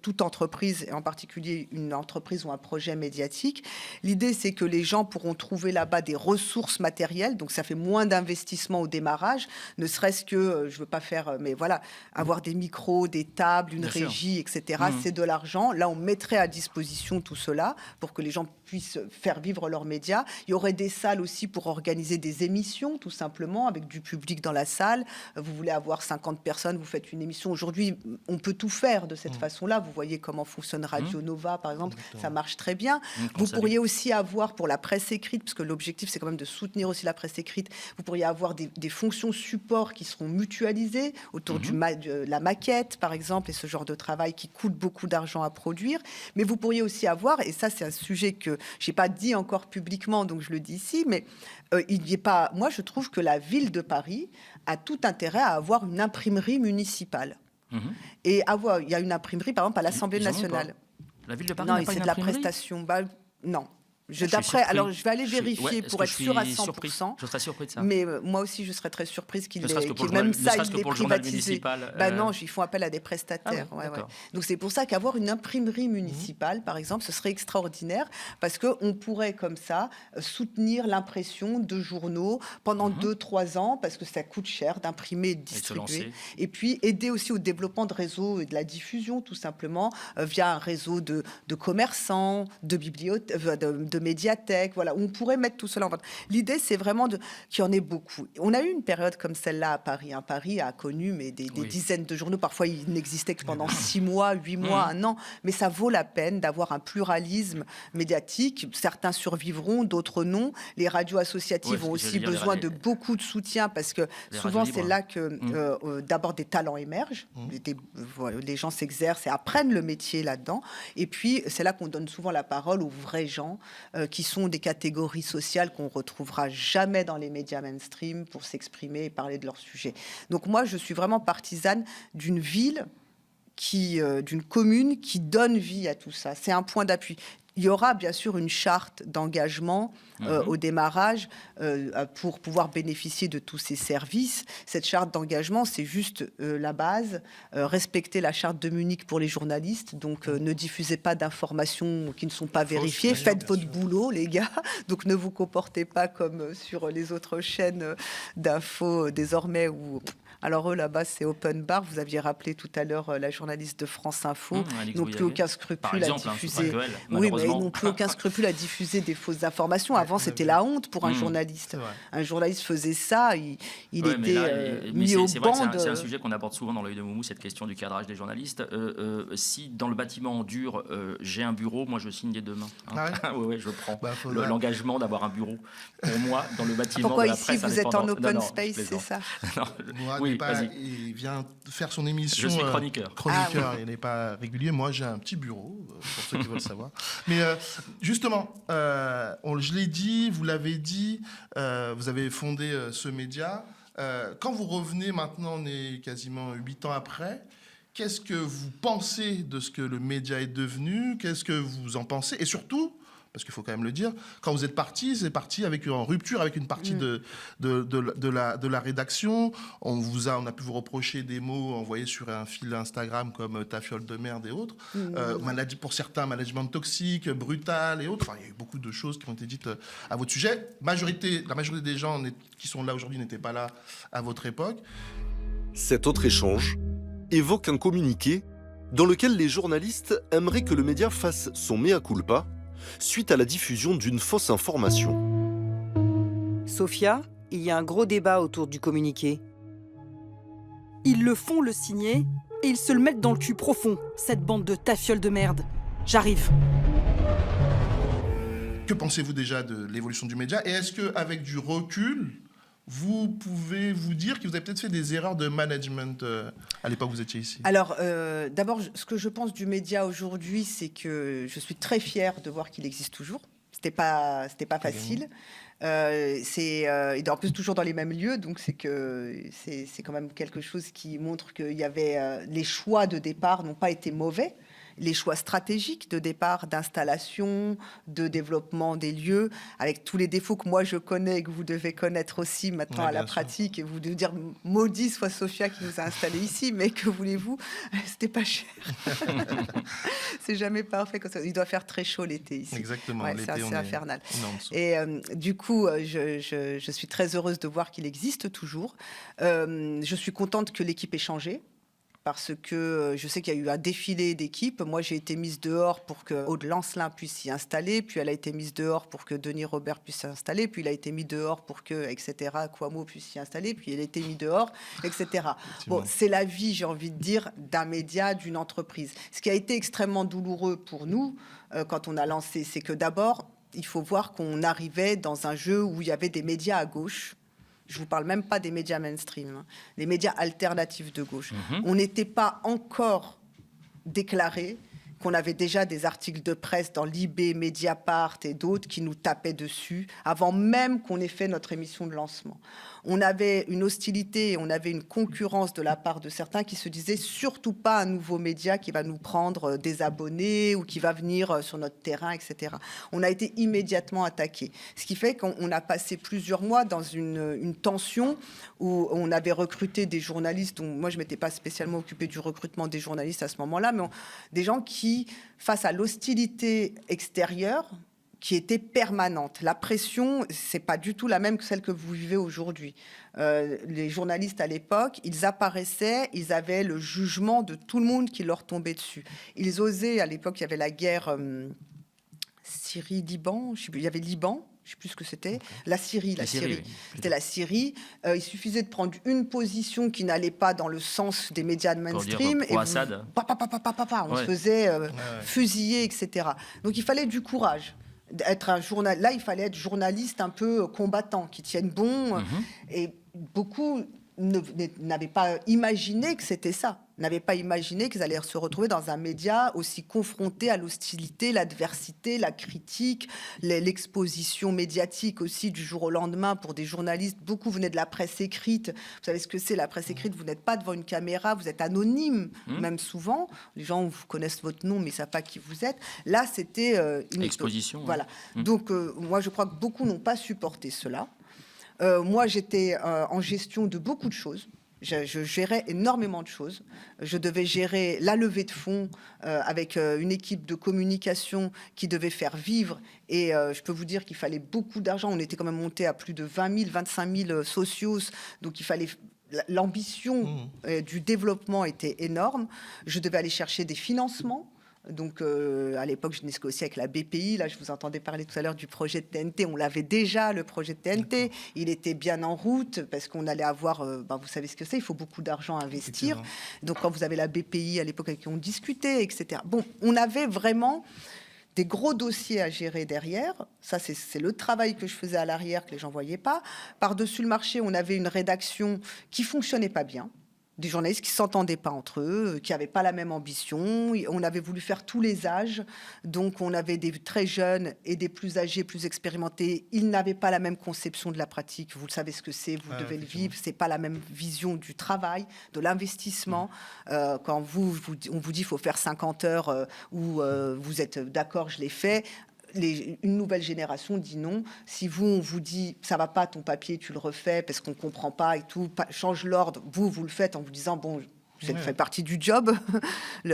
toute entreprise, et en particulier une entreprise ou un projet médiatique. L'idée, c'est que les gens pourront trouver là-bas des ressources matérielles, donc ça fait moins d'investissement au démarrage, ne serait-ce que, je ne veux pas faire, mais voilà, avoir des micros, des tables, une régie, etc., c'est de l'argent. Là, on mettrait à disposition tout cela pour que les gens puissent faire vivre leurs médias. Il y aurait des salles aussi pour organiser des émissions, tout simplement, avec du public dans la salle. Vous voulez avoir 50 personnes, vous faites une émission. Aujourd'hui, on peut tout faire de cette façon-là. Vous voyez comment fonctionne Radio Nova, par exemple. Ça marche très bien. Vous pourriez aussi avoir, pour la presse écrite, parce que l'objectif, c'est quand même de soutenir aussi la presse écrite, vous pourriez avoir des fonctions support qui seront mutualisées autour de la maquette, par exemple, et ce genre de travail qui coûte beaucoup d'argent à produire. Mais vous pourriez aussi avoir, et ça, c'est un sujet que je n'ai pas dit encore publiquement, donc je le dis ici, mais il n'y est pas. Moi, je trouve que la ville de Paris a tout intérêt à avoir une imprimerie municipale. Et il y a une imprimerie, par exemple, à l'Assemblée nationale. La ville de Paris Non, n'a pas c'est une de la imprimerie prestation. Non. Alors, je vais aller vérifier pour être sûr à 100%. Je serais surpris de ça. Mais moi aussi, je serais très surprise qu'il même ça, il l'ait privatisé. Non, ils font appel à des prestataires. Ah ouais. Donc c'est pour ça qu'avoir une imprimerie municipale, par exemple, ce serait extraordinaire parce qu'on pourrait comme ça soutenir l'impression de journaux pendant 2-3 ans parce que ça coûte cher d'imprimer et de distribuer. Et puis aider aussi au développement de réseaux et de la diffusion, tout simplement, via un réseau de commerçants, de bibliothèques, de médiathèques, voilà, où on pourrait mettre tout cela en vente. L'idée, c'est vraiment qu'il y en ait beaucoup. On a eu une période comme celle-là à Paris. Paris a connu des dizaines de journaux. Parfois, ils n'existaient que pendant 6 mois, 8 mois, 1 an. Mais ça vaut la peine d'avoir un pluralisme médiatique. Certains survivront, d'autres non. Les radios associatives ont aussi besoin de beaucoup de soutien parce que souvent, c'est là que d'abord des talents émergent. Les gens s'exercent et apprennent le métier là-dedans. Et puis, c'est là qu'on donne souvent la parole aux vrais gens qui sont des catégories sociales qu'on retrouvera jamais dans les médias mainstream pour s'exprimer et parler de leur sujet. Donc moi, je suis vraiment partisane d'une ville d'une commune qui donne vie à tout ça. C'est un point d'appui. Il y aura bien sûr une charte d'engagement au démarrage pour pouvoir bénéficier de tous ces services. Cette charte d'engagement, c'est juste la base. Respecter la charte de Munich pour les journalistes. Donc, ne diffusez pas d'informations qui ne sont pas vérifiées. Faites votre boulot, les gars. Donc, ne vous comportez pas comme sur les autres chaînes d'infos désormais où... Alors eux, là-bas, c'est open bar. Vous aviez rappelé tout à l'heure la journaliste de France Info. Ils n'ont plus aucun scrupule à diffuser. Oui, mais ils n'ont plus aucun scrupule à diffuser des fausses informations. Avant, c'était la honte pour un journaliste. Un journaliste faisait ça, il était mis au banc. C'est un sujet qu'on aborde souvent dans l'œil de Moumou, cette question du cadrage des journalistes. Si dans le bâtiment en dur, j'ai un bureau, moi je signe les 2 mains. Oui, je prends l'engagement d'avoir un bureau pour moi dans le bâtiment. Pourquoi de la ici presse vous êtes en open space, c'est ça? Oui, il vient faire son émission. Je suis chroniqueur. Il n'est pas régulier. Moi, j'ai un petit bureau, pour ceux qui veulent savoir. Mais justement, je l'ai dit, vous l'avez dit, vous avez fondé ce média. Quand vous revenez maintenant, on est quasiment 8 ans après, qu'est-ce que vous pensez de ce que le média est devenu? Qu'est-ce que vous en pensez? Et surtout, parce qu'il faut quand même le dire, quand vous êtes parti, c'est parti en rupture avec une partie de la rédaction. On a pu vous reprocher des mots envoyés sur un fil Instagram comme ta fiole de merde et autres. Pour certains, management toxique, brutal et autres. Enfin, il y a eu beaucoup de choses qui ont été dites à votre sujet. La majorité des gens qui sont là aujourd'hui n'étaient pas là à votre époque. Cet autre échange évoque un communiqué dans lequel les journalistes aimeraient que le média fasse son mea culpa suite à la diffusion d'une fausse information. Sophia, il y a un gros débat autour du communiqué. Ils le font le signer et ils se le mettent dans le cul profond, cette bande de tafioles de merde. J'arrive. Que pensez-vous déjà de l'évolution du média? Et est-ce qu'avec du recul, vous pouvez vous dire que vous avez peut-être fait des erreurs de management à l'époque où vous étiez ici? Alors, d'abord, ce que je pense du média aujourd'hui, c'est que je suis très fière de voir qu'il existe toujours. C'était pas facile. Et en plus toujours dans les mêmes lieux, donc c'est quand même quelque chose qui montre qu'il y avait les choix de départ n'ont pas été mauvais. Les choix stratégiques de départ, d'installation, de développement des lieux, avec tous les défauts que moi je connais et que vous devez connaître aussi maintenant à la pratique, et vous devez dire maudit soit Sophia qui nous a installés ici, mais que voulez-vous, c'était pas cher. C'est jamais parfait comme ça. Il doit faire très chaud l'été ici. Exactement, ouais, l'été c'est infernal. Et du coup, je suis très heureuse de voir qu'il existe toujours. Je suis contente que l'équipe ait changé. Parce que je sais qu'il y a eu un défilé d'équipes. Moi, j'ai été mise dehors pour que Aude Lancelin puisse s'y installer. Puis elle a été mise dehors pour que Denis Robert puisse s'y installer. Puis il a été mis dehors pour que, etc., Kwamo puisse s'y installer. Puis il a été mis dehors, etc. Bon, c'est la vie, j'ai envie de dire, d'un média, d'une entreprise. Ce qui a été extrêmement douloureux pour nous quand on a lancé, c'est que d'abord, il faut voir qu'on arrivait dans un jeu où il y avait des médias à gauche. Je ne vous parle même pas des médias mainstream, les médias alternatifs de gauche. On n'était pas encore déclaré qu'on avait déjà des articles de presse dans Libé, Mediapart et d'autres qui nous tapaient dessus avant même qu'on ait fait notre émission de lancement. On avait une hostilité, on avait une concurrence de la part de certains qui se disaient surtout pas un nouveau média qui va nous prendre des abonnés ou qui va venir sur notre terrain, etc. On a été immédiatement attaqué. Ce qui fait qu'on a passé plusieurs mois dans une tension où on avait recruté des journalistes, dont moi je ne m'étais pas spécialement occupée du recrutement des journalistes à ce moment-là, mais des gens qui, face à l'hostilité extérieure, qui était permanente. La pression, c'est pas du tout la même que celle que vous vivez aujourd'hui. Les journalistes à l'époque, ils apparaissaient, ils avaient le jugement de tout le monde qui leur tombait dessus. Ils osaient, à l'époque, il y avait la guerre Syrie-Liban, il y avait Liban, je ne sais plus ce que c'était, la Syrie. Oui. C'était la Syrie. Il suffisait de prendre une position qui n'allait pas dans le sens des médias de mainstream. Pour Assad. On se faisait fusiller, etc. Donc il fallait du courage. Là, il fallait être journaliste un peu combattant, qui tienne bon. Et beaucoup n'avaient pas imaginé que c'était ça. N'avaient pas imaginé qu'ils allaient se retrouver dans un média aussi confronté à l'hostilité, l'adversité, la critique, l'exposition médiatique aussi du jour au lendemain pour des journalistes. Beaucoup venaient de la presse écrite. Vous savez ce que c'est, la presse écrite? Vous n'êtes pas devant une caméra, vous êtes anonyme, même souvent. Les gens vous connaissent votre nom, mais ne savent pas qui vous êtes. Là, c'était une exposition. Voilà. Donc, moi, je crois que beaucoup n'ont pas supporté cela. Moi, j'étais en gestion de beaucoup de choses. Je gérais énormément de choses. Je devais gérer la levée de fonds avec une équipe de communication qui devait faire vivre. Et je peux vous dire qu'il fallait beaucoup d'argent. On était quand même monté à plus de 20 000, 25 000 socios. Donc, il fallait... L'ambition du développement était énorme. Je devais aller chercher des financements. Donc, à l'époque, je négociais avec la BPI. Là, je vous entendais parler tout à l'heure du projet de TNT. On l'avait déjà, le projet de TNT. Il était bien en route parce qu'on allait avoir... vous savez ce que c'est, il faut beaucoup d'argent à investir. Donc, quand vous avez la BPI, à l'époque, avec qui on discutait, etc. Bon, on avait vraiment des gros dossiers à gérer derrière. Ça, c'est le travail que je faisais à l'arrière, que les gens ne voyaient pas. Par-dessus le marché, on avait une rédaction qui ne fonctionnait pas bien. Des journalistes qui ne s'entendaient pas entre eux, qui n'avaient pas la même ambition. On avait voulu faire tous les âges. Donc, on avait des très jeunes et des plus âgés, plus expérimentés. Ils n'avaient pas la même conception de la pratique. Vous le savez ce que c'est, vous devez le vivre. Ce n'est pas la même vision du travail, de l'investissement. Quand on vous dit qu'il faut faire 50 heures ou vous êtes d'accord, je l'ai fait. Une nouvelle génération dit non. Si on vous dit ça va pas ton papier, tu le refais parce qu'on comprend pas et tout, change l'ordre, vous le faites en vous disant bon, ça fait partie du job. Et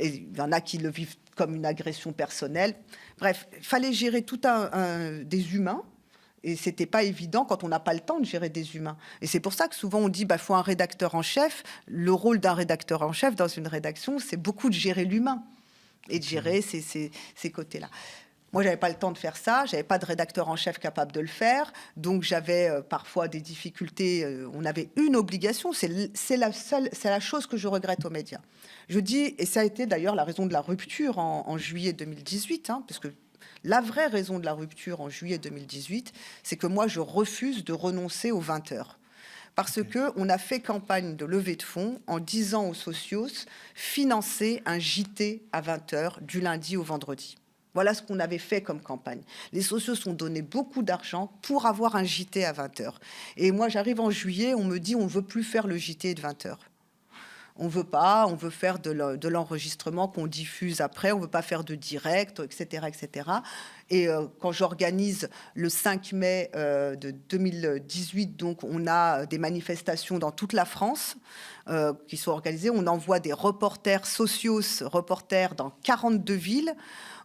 il y en a qui le vivent comme une agression personnelle. Bref, il fallait gérer tout des humains. Et c'était pas évident quand on n'a pas le temps de gérer des humains. Et c'est pour ça que souvent on dit faut un rédacteur en chef. Le rôle d'un rédacteur en chef dans une rédaction, c'est beaucoup de gérer l'humain et de gérer ces côtés-là. Moi, j'avais pas le temps de faire ça, j'avais pas de rédacteur en chef capable de le faire, donc j'avais parfois des difficultés. On avait une obligation, c'est la chose que je regrette aux médias. Je dis, et ça a été d'ailleurs la raison de la rupture en juillet 2018, parce que la vraie raison de la rupture en juillet 2018, c'est que moi, je refuse de renoncer aux 20 heures. Parce qu'on a fait campagne de levée de fonds en disant aux socios, financer un JT à 20 heures du lundi au vendredi. Voilà ce qu'on avait fait comme campagne. Les socios ont donné beaucoup d'argent pour avoir un JT à 20 heures. Et moi, j'arrive en juillet, on me dit on ne veut plus faire le JT de 20 heures. On veut pas, on veut faire de l'enregistrement qu'on diffuse après, on veut pas faire de direct, etc., etc. Et quand j'organise le 5 mai de 2018, donc on a des manifestations dans toute la France qui sont organisées. On envoie des reporters socios, reporters dans 42 villes.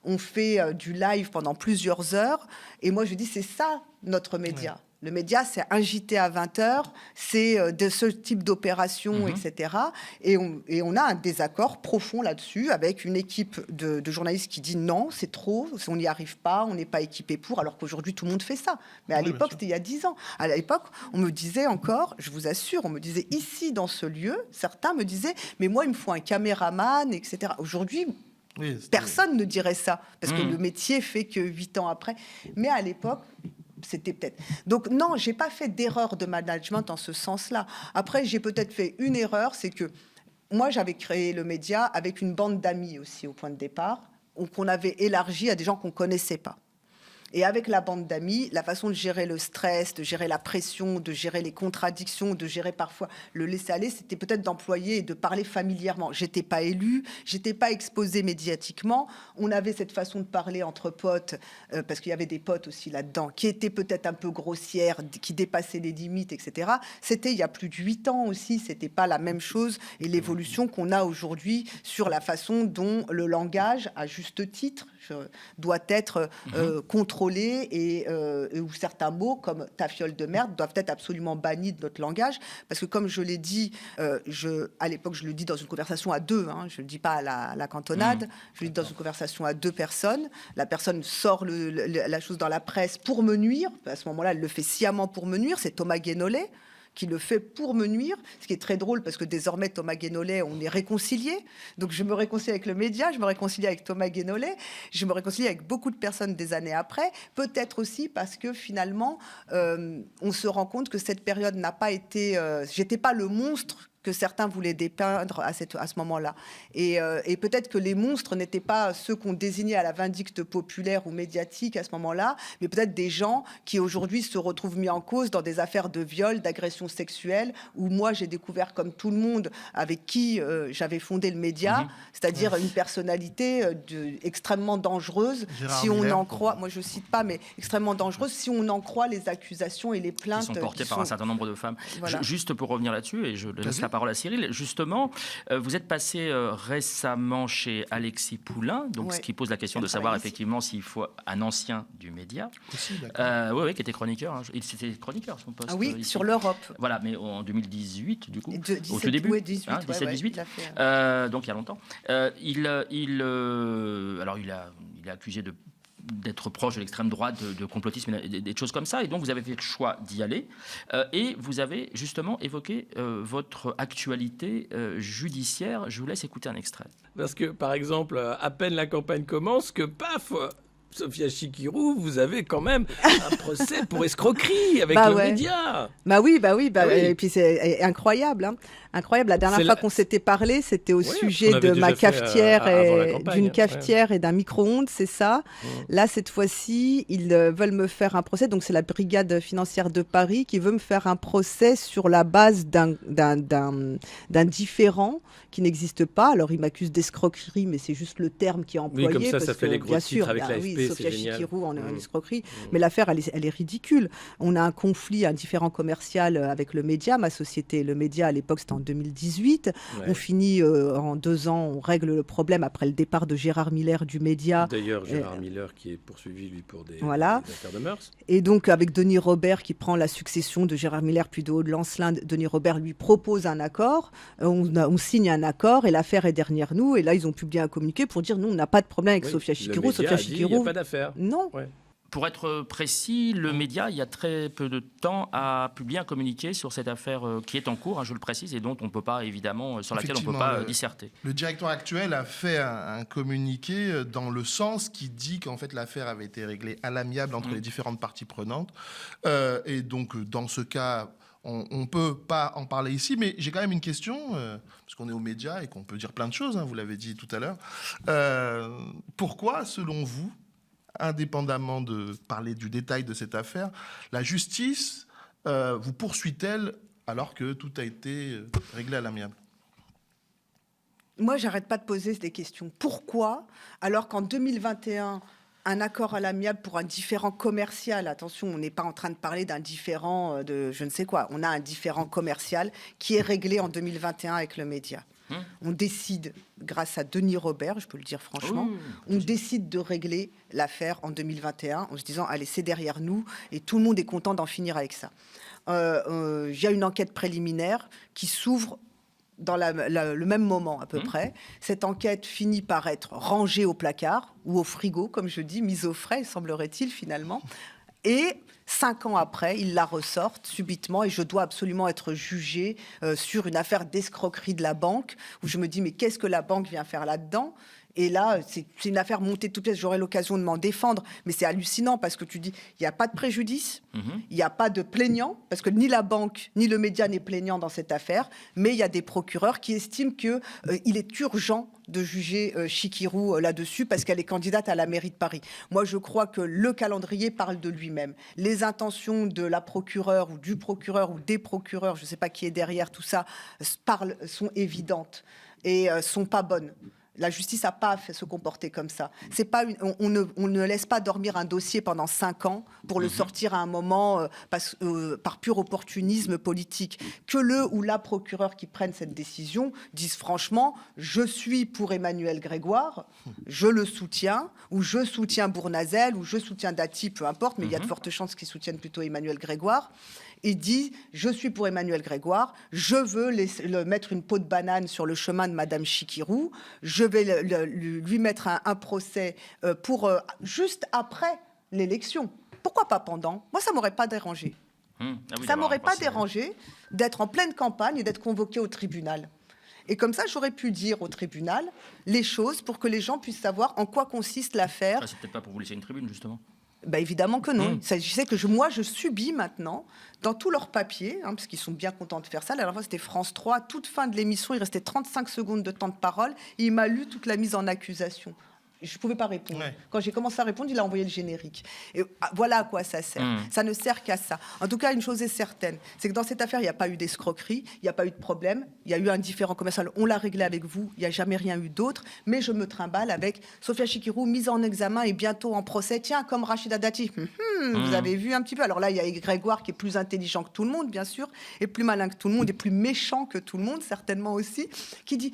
On fait du live pendant plusieurs heures. Et moi, je dis, c'est ça notre média. Ouais. Le média, c'est un JT à 20h, c'est de ce type d'opération, etc. Et on a un désaccord profond là-dessus avec une équipe de journalistes qui dit non, c'est trop, on n'y arrive pas, on n'est pas équipé pour, alors qu'aujourd'hui, tout le monde fait ça. Mais à l'époque, c'était il y a 10 ans. À l'époque, on me disait encore, je vous assure, on me disait ici, dans ce lieu, certains me disaient, mais moi, il me faut un caméraman, etc. Aujourd'hui, personne ne dirait ça, parce que le métier fait que 8 ans après. Mais à l'époque, c'était peut-être... Donc non, j'ai pas fait d'erreur de management en ce sens-là. Après, j'ai peut-être fait une erreur, c'est que moi, j'avais créé le média avec une bande d'amis aussi au point de départ, qu'on avait élargi à des gens qu'on connaissait pas. Et avec la bande d'amis, la façon de gérer le stress, de gérer la pression, de gérer les contradictions, de gérer parfois le laisser-aller, c'était peut-être d'employer et de parler familièrement. J'étais pas élue, j'étais pas exposée médiatiquement. On avait cette façon de parler entre potes, parce qu'il y avait des potes aussi là-dedans, qui étaient peut-être un peu grossières, qui dépassaient les limites, etc. C'était il y a plus de 8 ans aussi, c'était pas la même chose. Et l'évolution qu'on a aujourd'hui sur la façon dont le langage, à juste titre, doit être contrôlé et où certains mots comme « ta fiole de merde » doivent être absolument bannis de notre langage. Parce que comme je l'ai dit, à l'époque, je le dis dans une conversation à deux, je ne le dis pas à la cantonade, je le dis dans une conversation à deux personnes. La personne sort la chose dans la presse pour me nuire. À ce moment-là, elle le fait sciemment pour me nuire. C'est Thomas Guénolé qui le fait pour me nuire, ce qui est très drôle parce que désormais Thomas Guénolé, on est réconciliés. Donc je me réconcilie avec le média, je me réconcilie avec Thomas Guénolé, je me réconcilie avec beaucoup de personnes des années après, peut-être aussi parce que finalement on se rend compte que cette période n'a pas été... j'étais pas le monstre que certains voulaient dépeindre à ce moment-là. Et peut-être que les monstres n'étaient pas ceux qu'on désignait à la vindicte populaire ou médiatique à ce moment-là, mais peut-être des gens qui aujourd'hui se retrouvent mis en cause dans des affaires de viol, d'agression sexuelle, où moi j'ai découvert comme tout le monde avec qui j'avais fondé le média, c'est-à-dire une personnalité extrêmement dangereuse, Gérard si on Miller, en croit, moi je cite pas, mais extrêmement dangereuse, si on en croit les accusations et les plaintes qui sont portées par un certain nombre de femmes. Voilà. Juste pour revenir là-dessus, et je laisse la parole à Cyril, justement, vous êtes passé récemment chez Alexis Poulain, donc ce qui pose la question de savoir effectivement s'il faut un ancien du média. Oui, qui était chroniqueur. Il était chroniqueur, son poste. Ah oui, ici. Sur l'Europe. Voilà, mais en 2018, du coup, 17, au tout début, ouais, 18, 17-18, donc il y a longtemps. Il est accusé d'être proche de l'extrême droite, de complotisme, des choses comme ça. Et donc, vous avez fait le choix d'y aller. Et vous avez justement évoqué votre actualité judiciaire. Je vous laisse écouter un extrait. Parce que, par exemple, à peine la campagne commence que, paf, Sophia Chikirou, vous avez quand même un procès pour escroquerie avec le média. Oui. Et puis c'est incroyable. Incroyable. La dernière fois qu'on s'était parlé, c'était au sujet de ma cafetière d'une cafetière et d'un micro-ondes, c'est ça. Là, cette fois-ci, ils veulent me faire un procès. Donc, c'est la brigade financière de Paris qui veut me faire un procès sur la base d'un différend qui n'existe pas. Alors, ils m'accusent d'escroquerie, mais c'est juste le terme qui est employé. Oui, comme ça, parce ça fait que, les gros titres avec l'AFP, Sophia c'est génial. Chikirou en escroquerie. Mais l'affaire, elle est ridicule. On a un conflit, un différend commercial avec le média. Ma société, le média, à l'époque, c'était en 2018. On finit en 2 ans, on règle le problème après le départ de Gérard Miller du média. D'ailleurs, Gérard Miller qui est poursuivi, lui, pour des affaires de mœurs. Et donc, avec Denis Robert qui prend la succession de Gérard Miller puis de Aude-Lancelin, Denis Robert lui propose un accord. On signe un accord et l'affaire est derrière nous. Et là, ils ont publié un communiqué pour dire, nous, on n'a pas de problème avec Sophia Chikirou. Sophia Chikirou pas d'affaire. Non. Ouais. Pour être précis, le média, il y a très peu de temps, a publié un communiqué sur cette affaire qui est en cours, je le précise, et dont on peut pas, évidemment, sur laquelle on ne peut pas disserter. Le directeur actuel a fait un communiqué dans le sens qui dit qu'en fait l'affaire avait été réglée à l'amiable entre les différentes parties prenantes. Et donc, dans ce cas, on ne peut pas en parler ici, mais j'ai quand même une question, parce qu'on est aux médias et qu'on peut dire plein de choses, vous l'avez dit tout à l'heure. Pourquoi, selon vous, indépendamment de parler du détail de cette affaire, la justice vous poursuit-elle alors que tout a été réglé à l'amiable? Moi, j'arrête pas de poser des questions. Pourquoi, alors qu'en 2021, un accord à l'amiable pour un différend commercial, attention, on n'est pas en train de parler d'un différend de je ne sais quoi, on a un différend commercial qui est réglé en 2021 avec le média. On décide, grâce à Denis Robert, je peux le dire franchement, on décide de régler l'affaire en 2021 en se disant, allez, c'est derrière nous et tout le monde est content d'en finir avec ça. Il y a une enquête préliminaire qui s'ouvre dans le même moment à peu près. Cette enquête finit par être rangée au placard ou au frigo, comme je dis, mise au frais, semblerait-il finalement. Et 5 ans après, ils la ressortent subitement et je dois absolument être jugée sur une affaire d'escroquerie de la banque où je me dis mais qu'est-ce que la banque vient faire là-dedans ? Et là, c'est une affaire montée de toutes pièces. J'aurai l'occasion de m'en défendre. Mais c'est hallucinant parce que tu dis, il n'y a pas de préjudice, il n'y a pas de plaignant, parce que ni la banque, ni le média n'est plaignant dans cette affaire. Mais il y a des procureurs qui estiment qu'il est urgent de juger Chikirou là-dessus parce qu'elle est candidate à la mairie de Paris. Moi, je crois que le calendrier parle de lui-même. Les intentions de la procureure ou du procureur ou des procureurs, je ne sais pas qui est derrière tout ça, sont évidentes et sont pas bonnes. La justice n'a pas fait se comporter comme ça. C'est pas on ne laisse pas dormir un dossier pendant 5 ans pour le sortir à un moment par pur opportunisme politique. Que le ou la procureure qui prenne cette décision dise franchement, je suis pour Emmanuel Grégoire, je le soutiens, ou je soutiens Bournazel, ou je soutiens Dati, peu importe, mais il y a de fortes chances qu'ils soutiennent plutôt Emmanuel Grégoire. Et dit, je suis pour Emmanuel Grégoire, je veux mettre une peau de banane sur le chemin de Madame Chikirou, je vais lui mettre un procès juste après l'élection. Pourquoi pas pendant ? Moi, ça ne m'aurait pas dérangé. Ça ne m'aurait pas dérangé d'être en pleine campagne et d'être convoqué au tribunal. Et comme ça, j'aurais pu dire au tribunal les choses pour que les gens puissent savoir en quoi consiste l'affaire. C'est peut-être pas pour vous laisser une tribune, justement. Bah évidemment que non. Il s'agissait que moi, je subis maintenant, dans tous leurs papiers, parce qu'ils sont bien contents de faire ça. La dernière fois, c'était France 3. À toute fin de l'émission, il restait 35 secondes de temps de parole. Et il m'a lu toute la mise en accusation. Je ne pouvais pas répondre. Ouais. Quand j'ai commencé à répondre, il a envoyé le générique. Et voilà à quoi ça sert. Ça ne sert qu'à ça. En tout cas, une chose est certaine, c'est que dans cette affaire, il n'y a pas eu d'escroquerie, il n'y a pas eu de problème, il y a eu un différend commercial. On l'a réglé avec vous, il n'y a jamais rien eu d'autre. Mais je me trimballe avec Sofia Chikirou, mise en examen et bientôt en procès. Tiens, comme Rachida Dati. Vous avez vu un petit peu. Alors là, il y a Grégoire qui est plus intelligent que tout le monde, bien sûr, et plus malin que tout le monde, et plus méchant que tout le monde, certainement aussi, qui dit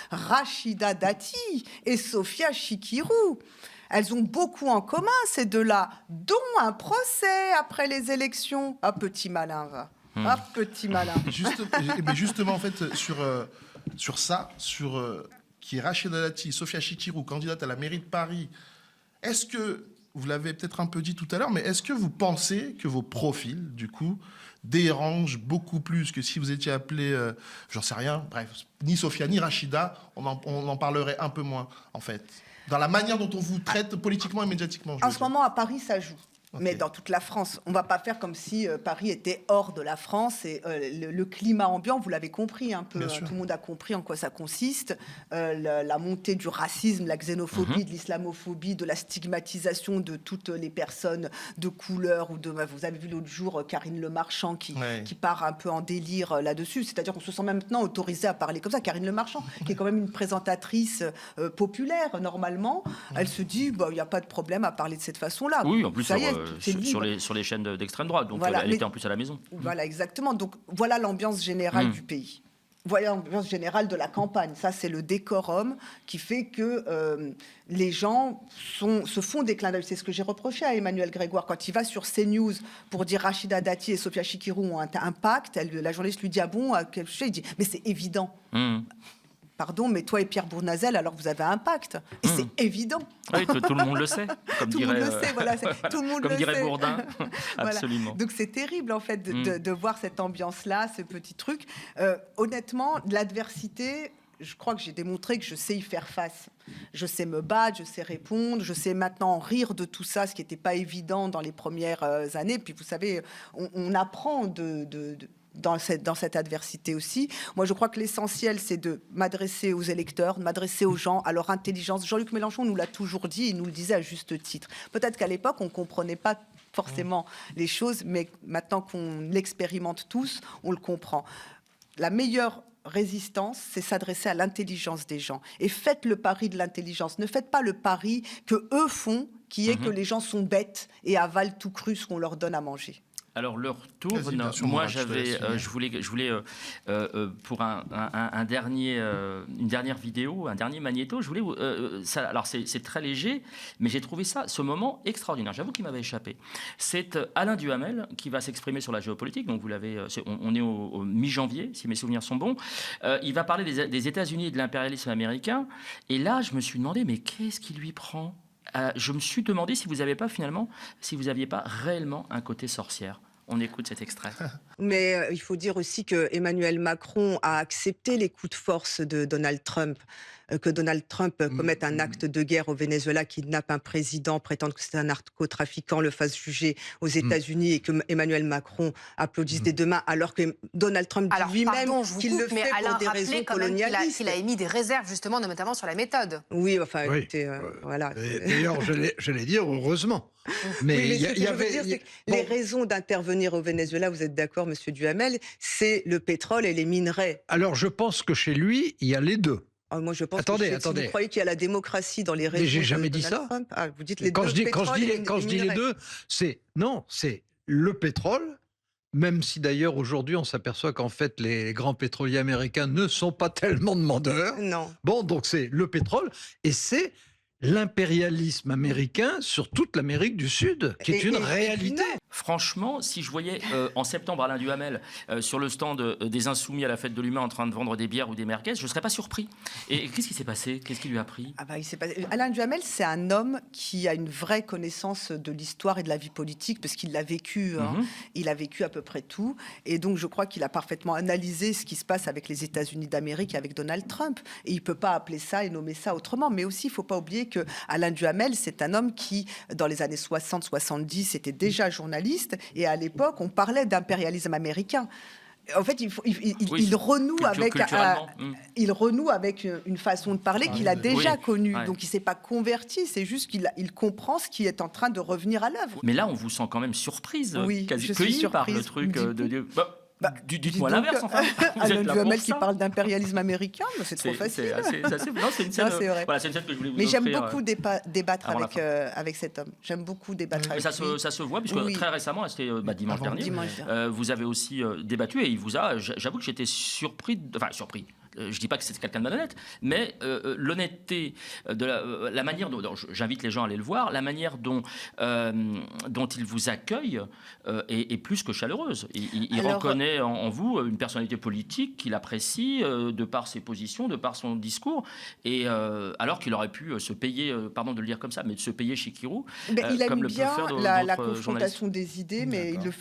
Rachida Dati et Sofia Chikirou. Elles ont beaucoup en commun, ces deux-là, dont un procès après les élections. Ah, petit malin, va. Ah, petit malin. Mais justement, en fait, sur ça, qui est Rachida Dati, Sofia Chikirou, candidate à la mairie de Paris, est-ce que, vous l'avez peut-être un peu dit tout à l'heure, mais est-ce que vous pensez que vos profils, du coup, dérangent beaucoup plus que si vous étiez appelé, j'en sais rien, bref, ni Sofia ni Rachida, on en parlerait un peu moins, en fait, dans la manière dont on vous traite politiquement et médiatiquement. En ce moment, à Paris, ça joue. Okay. Mais dans toute la France. On ne va pas faire comme si Paris était hors de la France. Et le climat ambiant, vous l'avez compris un peu. Tout le monde a compris en quoi ça consiste. La montée du racisme, la xénophobie, de l'islamophobie, de la stigmatisation de toutes les personnes de couleur. Vous avez vu l'autre jour Karine Le Marchand qui part un peu en délire là-dessus. C'est-à-dire qu'on se sent maintenant autorisé à parler comme ça. Karine Le Marchand, qui est quand même une présentatrice populaire, normalement, elle se dit, il n'y a pas de problème à parler de cette façon-là. Oui, en plus, ça y est. Sur les chaînes d'extrême droite, donc voilà, elle était en plus à la maison. Voilà, exactement. Donc voilà l'ambiance générale du pays. Voilà l'ambiance générale de la campagne. Ça, c'est le décorum qui fait que les gens se font des clins d'œil. C'est ce que j'ai reproché à Emmanuel Grégoire. Quand il va sur CNews pour dire Rachida Dati et Sofia Chikirou ont un pacte, la journaliste lui dit « Ah bon ?» Il dit « Mais c'est évident. » pardon, mais toi et Pierre Bournazel, alors vous avez un pacte. Et c'est évident. Oui, tout le monde le sait. Comme tout le monde le sait, voilà. Tout le monde comme le dirait sait. Bourdin. Absolument. Voilà. Donc c'est terrible, en fait, de voir cette ambiance-là, ce petit truc. Honnêtement, l'adversité... Je crois que j'ai démontré que je sais y faire face. Je sais me battre, je sais répondre, je sais maintenant rire de tout ça, ce qui n'était pas évident dans les premières années. Puis vous savez, on apprend dans cette adversité aussi. Moi, je crois que l'essentiel, c'est de m'adresser aux électeurs, de m'adresser aux gens, à leur intelligence. Jean-Luc Mélenchon nous l'a toujours dit, il nous le disait à juste titre. Peut-être qu'à l'époque, on ne comprenait pas forcément les choses, mais maintenant qu'on l'expérimente tous, on le comprend. La meilleure résistance, c'est s'adresser à l'intelligence des gens. Et faites le pari de l'intelligence. Ne faites pas le pari que eux font, qui est que les gens sont bêtes et avalent tout cru ce qu'on leur donne à manger. Alors leur tour, moi je voulais pour une dernière vidéo, un dernier magnéto, je voulais alors c'est très léger, mais j'ai trouvé ce moment extraordinaire. J'avoue qu'il m'avait échappé. C'est Alain Duhamel qui va s'exprimer sur la géopolitique. Donc vous l'avez, on est au mi-janvier, si mes souvenirs sont bons. Il va parler des États-Unis et de l'impérialisme américain. Et là, je me suis demandé, mais qu'est-ce qui lui prend ? Je me suis demandé si vous n'aviez pas réellement un côté sorcière. On écoute cet extrait. Mais il faut dire aussi que Emmanuel Macron a accepté les coups de force de Donald Trump, que Donald Trump commette un acte de guerre au Venezuela, kidnappe un président, prétende que c'est un narcotrafiquant, le fasse juger aux États-Unis et que Emmanuel Macron applaudisse des deux mains, alors que Donald Trump dit lui-même qu'il le fait pour des raisons colonialistes. Il a émis des réserves justement, notamment sur la méthode. Oui, enfin, écoutez, voilà. D'ailleurs, j'allais dire heureusement. Mais les raisons d'intervenir au Venezuela, vous êtes d'accord, Monsieur Duhamel, c'est le pétrole et les minerais. Alors, je pense que chez lui, il y a les deux. Moi, je pense que si vous croyez qu'il y a la démocratie dans les régions. Mais j'ai jamais dit ça. Vous dites les quand deux. Je dis les deux, c'est le pétrole. Même si d'ailleurs aujourd'hui on s'aperçoit qu'en fait les grands pétroliers américains ne sont pas tellement demandeurs. Non. Bon, donc c'est le pétrole et c'est l'impérialisme américain sur toute l'Amérique du Sud, qui est une réalité. Franchement, si je voyais en septembre Alain Duhamel sur le stand des Insoumis à la Fête de l'Humain en train de vendre des bières ou des merguez, je ne serais pas surpris. Et qu'est-ce qui s'est passé ? Qu'est-ce qui lui a pris ? Alain Duhamel, c'est un homme qui a une vraie connaissance de l'histoire et de la vie politique, parce qu'il l'a vécu. Il a vécu à peu près tout. Et donc, je crois qu'il a parfaitement analysé ce qui se passe avec les États-Unis d'Amérique et avec Donald Trump. Et il ne peut pas appeler ça et nommer ça autrement. Mais aussi, il ne faut pas oublier que Alain Duhamel, c'est un homme qui, dans les années 60-70, était déjà journaliste, et à l'époque, on parlait d'impérialisme américain. En fait, il renoue avec une façon de parler qu'il a déjà connue. Donc, il ne s'est pas converti, c'est juste qu'il comprend ce qui est en train de revenir à l'œuvre. Mais là, on vous sent quand même surprise, quasi cueillie par le truc de... Dites-moi l'inverse, enfin. Alain Duhamel qui parle d'impérialisme américain, c'est trop facile. Non, c'est une scène. C'est vrai. Voilà, c'est une scène que je voulais vous Mais offrir, j'aime beaucoup débattre avec cet homme. J'aime beaucoup débattre avec lui. Ça se voit, puisque très récemment, c'était dimanche dernier, vous avez aussi débattu et il vous a. J'avoue que j'étais surpris. Je dis pas que c'est quelqu'un de malhonnête, mais l'honnêteté de la manière dont j'invite les gens à aller le voir, la manière dont il vous accueille est plus que chaleureuse. Il reconnaît en vous une personnalité politique qu'il apprécie de par ses positions, de par son discours, et alors qu'il aurait pu se payer, pardon de le dire comme ça, mais de se payer Chikirou, il aime comme le bien peuvent faire la d'autres confrontation des idées, mais il le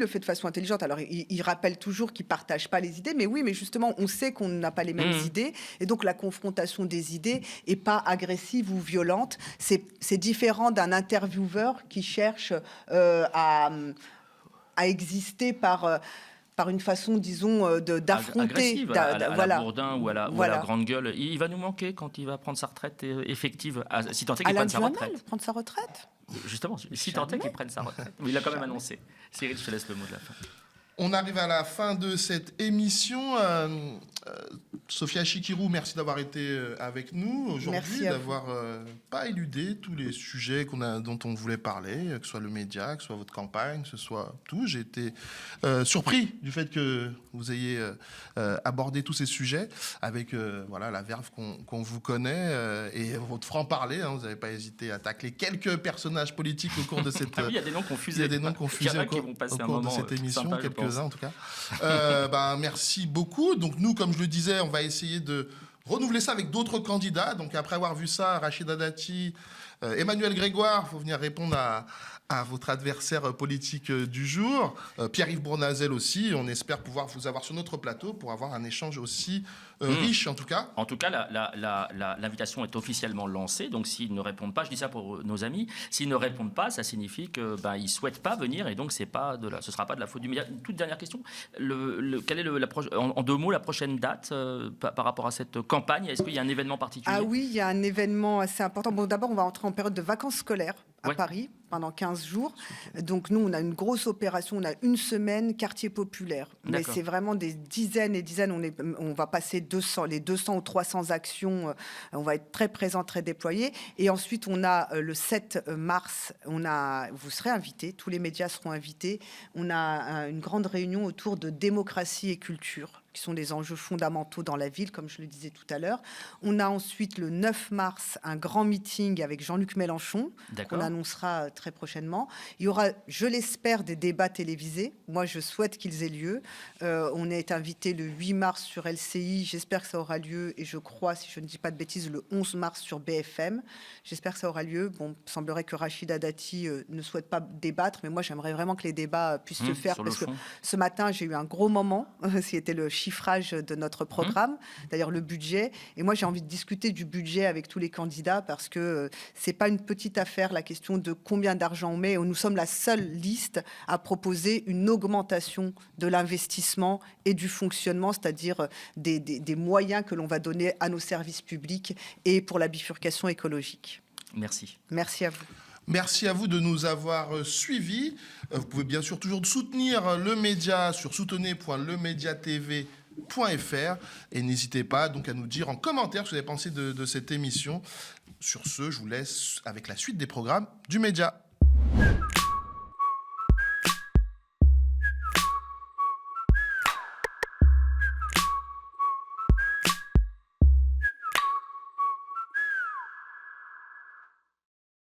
fait de façon intelligente. Alors il rappelle toujours qu'il partage pas les idées, mais oui, mais justement, on sait qu'on n'a pas les mêmes idées, et donc la confrontation des idées est pas agressive ou violente. C'est différent d'un intervieweur qui cherche à exister par une façon, disons, d'affronter. À la Bourdin ou à la grande gueule. Il va nous manquer quand il va prendre sa retraite effective, si tant est qu'il prenne sa retraite. Prendre sa retraite ? Justement, si tant est qu'il prenne sa retraite. Il l'a quand même annoncé. Cyril, je te laisse le mot de la fin. On arrive à la fin de cette émission. Sophia Chikirou, merci d'avoir été avec nous aujourd'hui, d'avoir pas éludé tous les sujets dont on voulait parler, que ce soit le média, que ce soit votre campagne, que ce soit tout. J'ai été surpris du fait que vous ayez abordé tous ces sujets avec la verve qu'on vous connaît et votre franc-parler. Vous n'avez pas hésité à tacler quelques personnages politiques au cours de cette... il y a des noms confusés. Il y a des noms confusés au cours de cette émission, quelques-uns en tout cas. Merci beaucoup. Donc nous, comme je le disais, on va essayer de renouveler ça avec d'autres candidats. Donc après avoir vu ça, Rachida Dati, Emmanuel Grégoire, il faut venir répondre à votre adversaire politique du jour. Pierre-Yves Bournazel aussi. On espère pouvoir vous avoir sur notre plateau pour avoir un échange aussi riche, en tout cas. En tout cas, l'invitation est officiellement lancée. Donc, s'ils ne répondent pas, je dis ça pour nos amis, s'ils ne répondent pas, ça signifie qu'ils ne souhaitent pas venir et donc ce ne sera pas de la faute du média. Une toute dernière question. Quelle est en 2 mots la prochaine date par rapport à cette campagne? Est-ce qu'il y a un événement particulier? Ah oui, il y a un événement assez important. Bon, d'abord, on va entrer en période de vacances scolaires à Paris pendant 15 jours. Donc nous, on a une grosse opération, on a une semaine quartier populaire. Mais c'est vraiment des dizaines et dizaines. On va passer les 200 ou 300 actions. On va être très présents, très déployés. Et ensuite, on a le 7 mars, vous serez invités, tous les médias seront invités. On a une grande réunion autour de démocratie et culture, qui sont des enjeux fondamentaux dans la ville, comme je le disais tout à l'heure. On a ensuite le 9 mars un grand meeting avec Jean-Luc Mélenchon, qu'on annoncera très prochainement. Il y aura, je l'espère, des débats télévisés. Moi, je souhaite qu'ils aient lieu. On est invité le 8 mars sur LCI. J'espère que ça aura lieu. Et je crois, si je ne dis pas de bêtises, le 11 mars sur BFM. J'espère que ça aura lieu. Bon, il semblerait que Rachida Dati ne souhaite pas débattre, mais moi, j'aimerais vraiment que les débats puissent se faire. Parce que ce matin, j'ai eu un gros moment. C'était le chiffrage de notre programme, d'ailleurs le budget. Et moi, j'ai envie de discuter du budget avec tous les candidats parce que c'est pas une petite affaire, la question de combien d'argent on met. Nous sommes la seule liste à proposer une augmentation de l'investissement et du fonctionnement, c'est-à-dire des moyens que l'on va donner à nos services publics et pour la bifurcation écologique. Merci. Merci à vous. Merci à vous de nous avoir suivis. Vous pouvez bien sûr toujours soutenir le média sur soutenez.lemediatv.fr et n'hésitez pas donc à nous dire en commentaire ce que vous avez pensé de cette émission. Sur ce, je vous laisse avec la suite des programmes du média.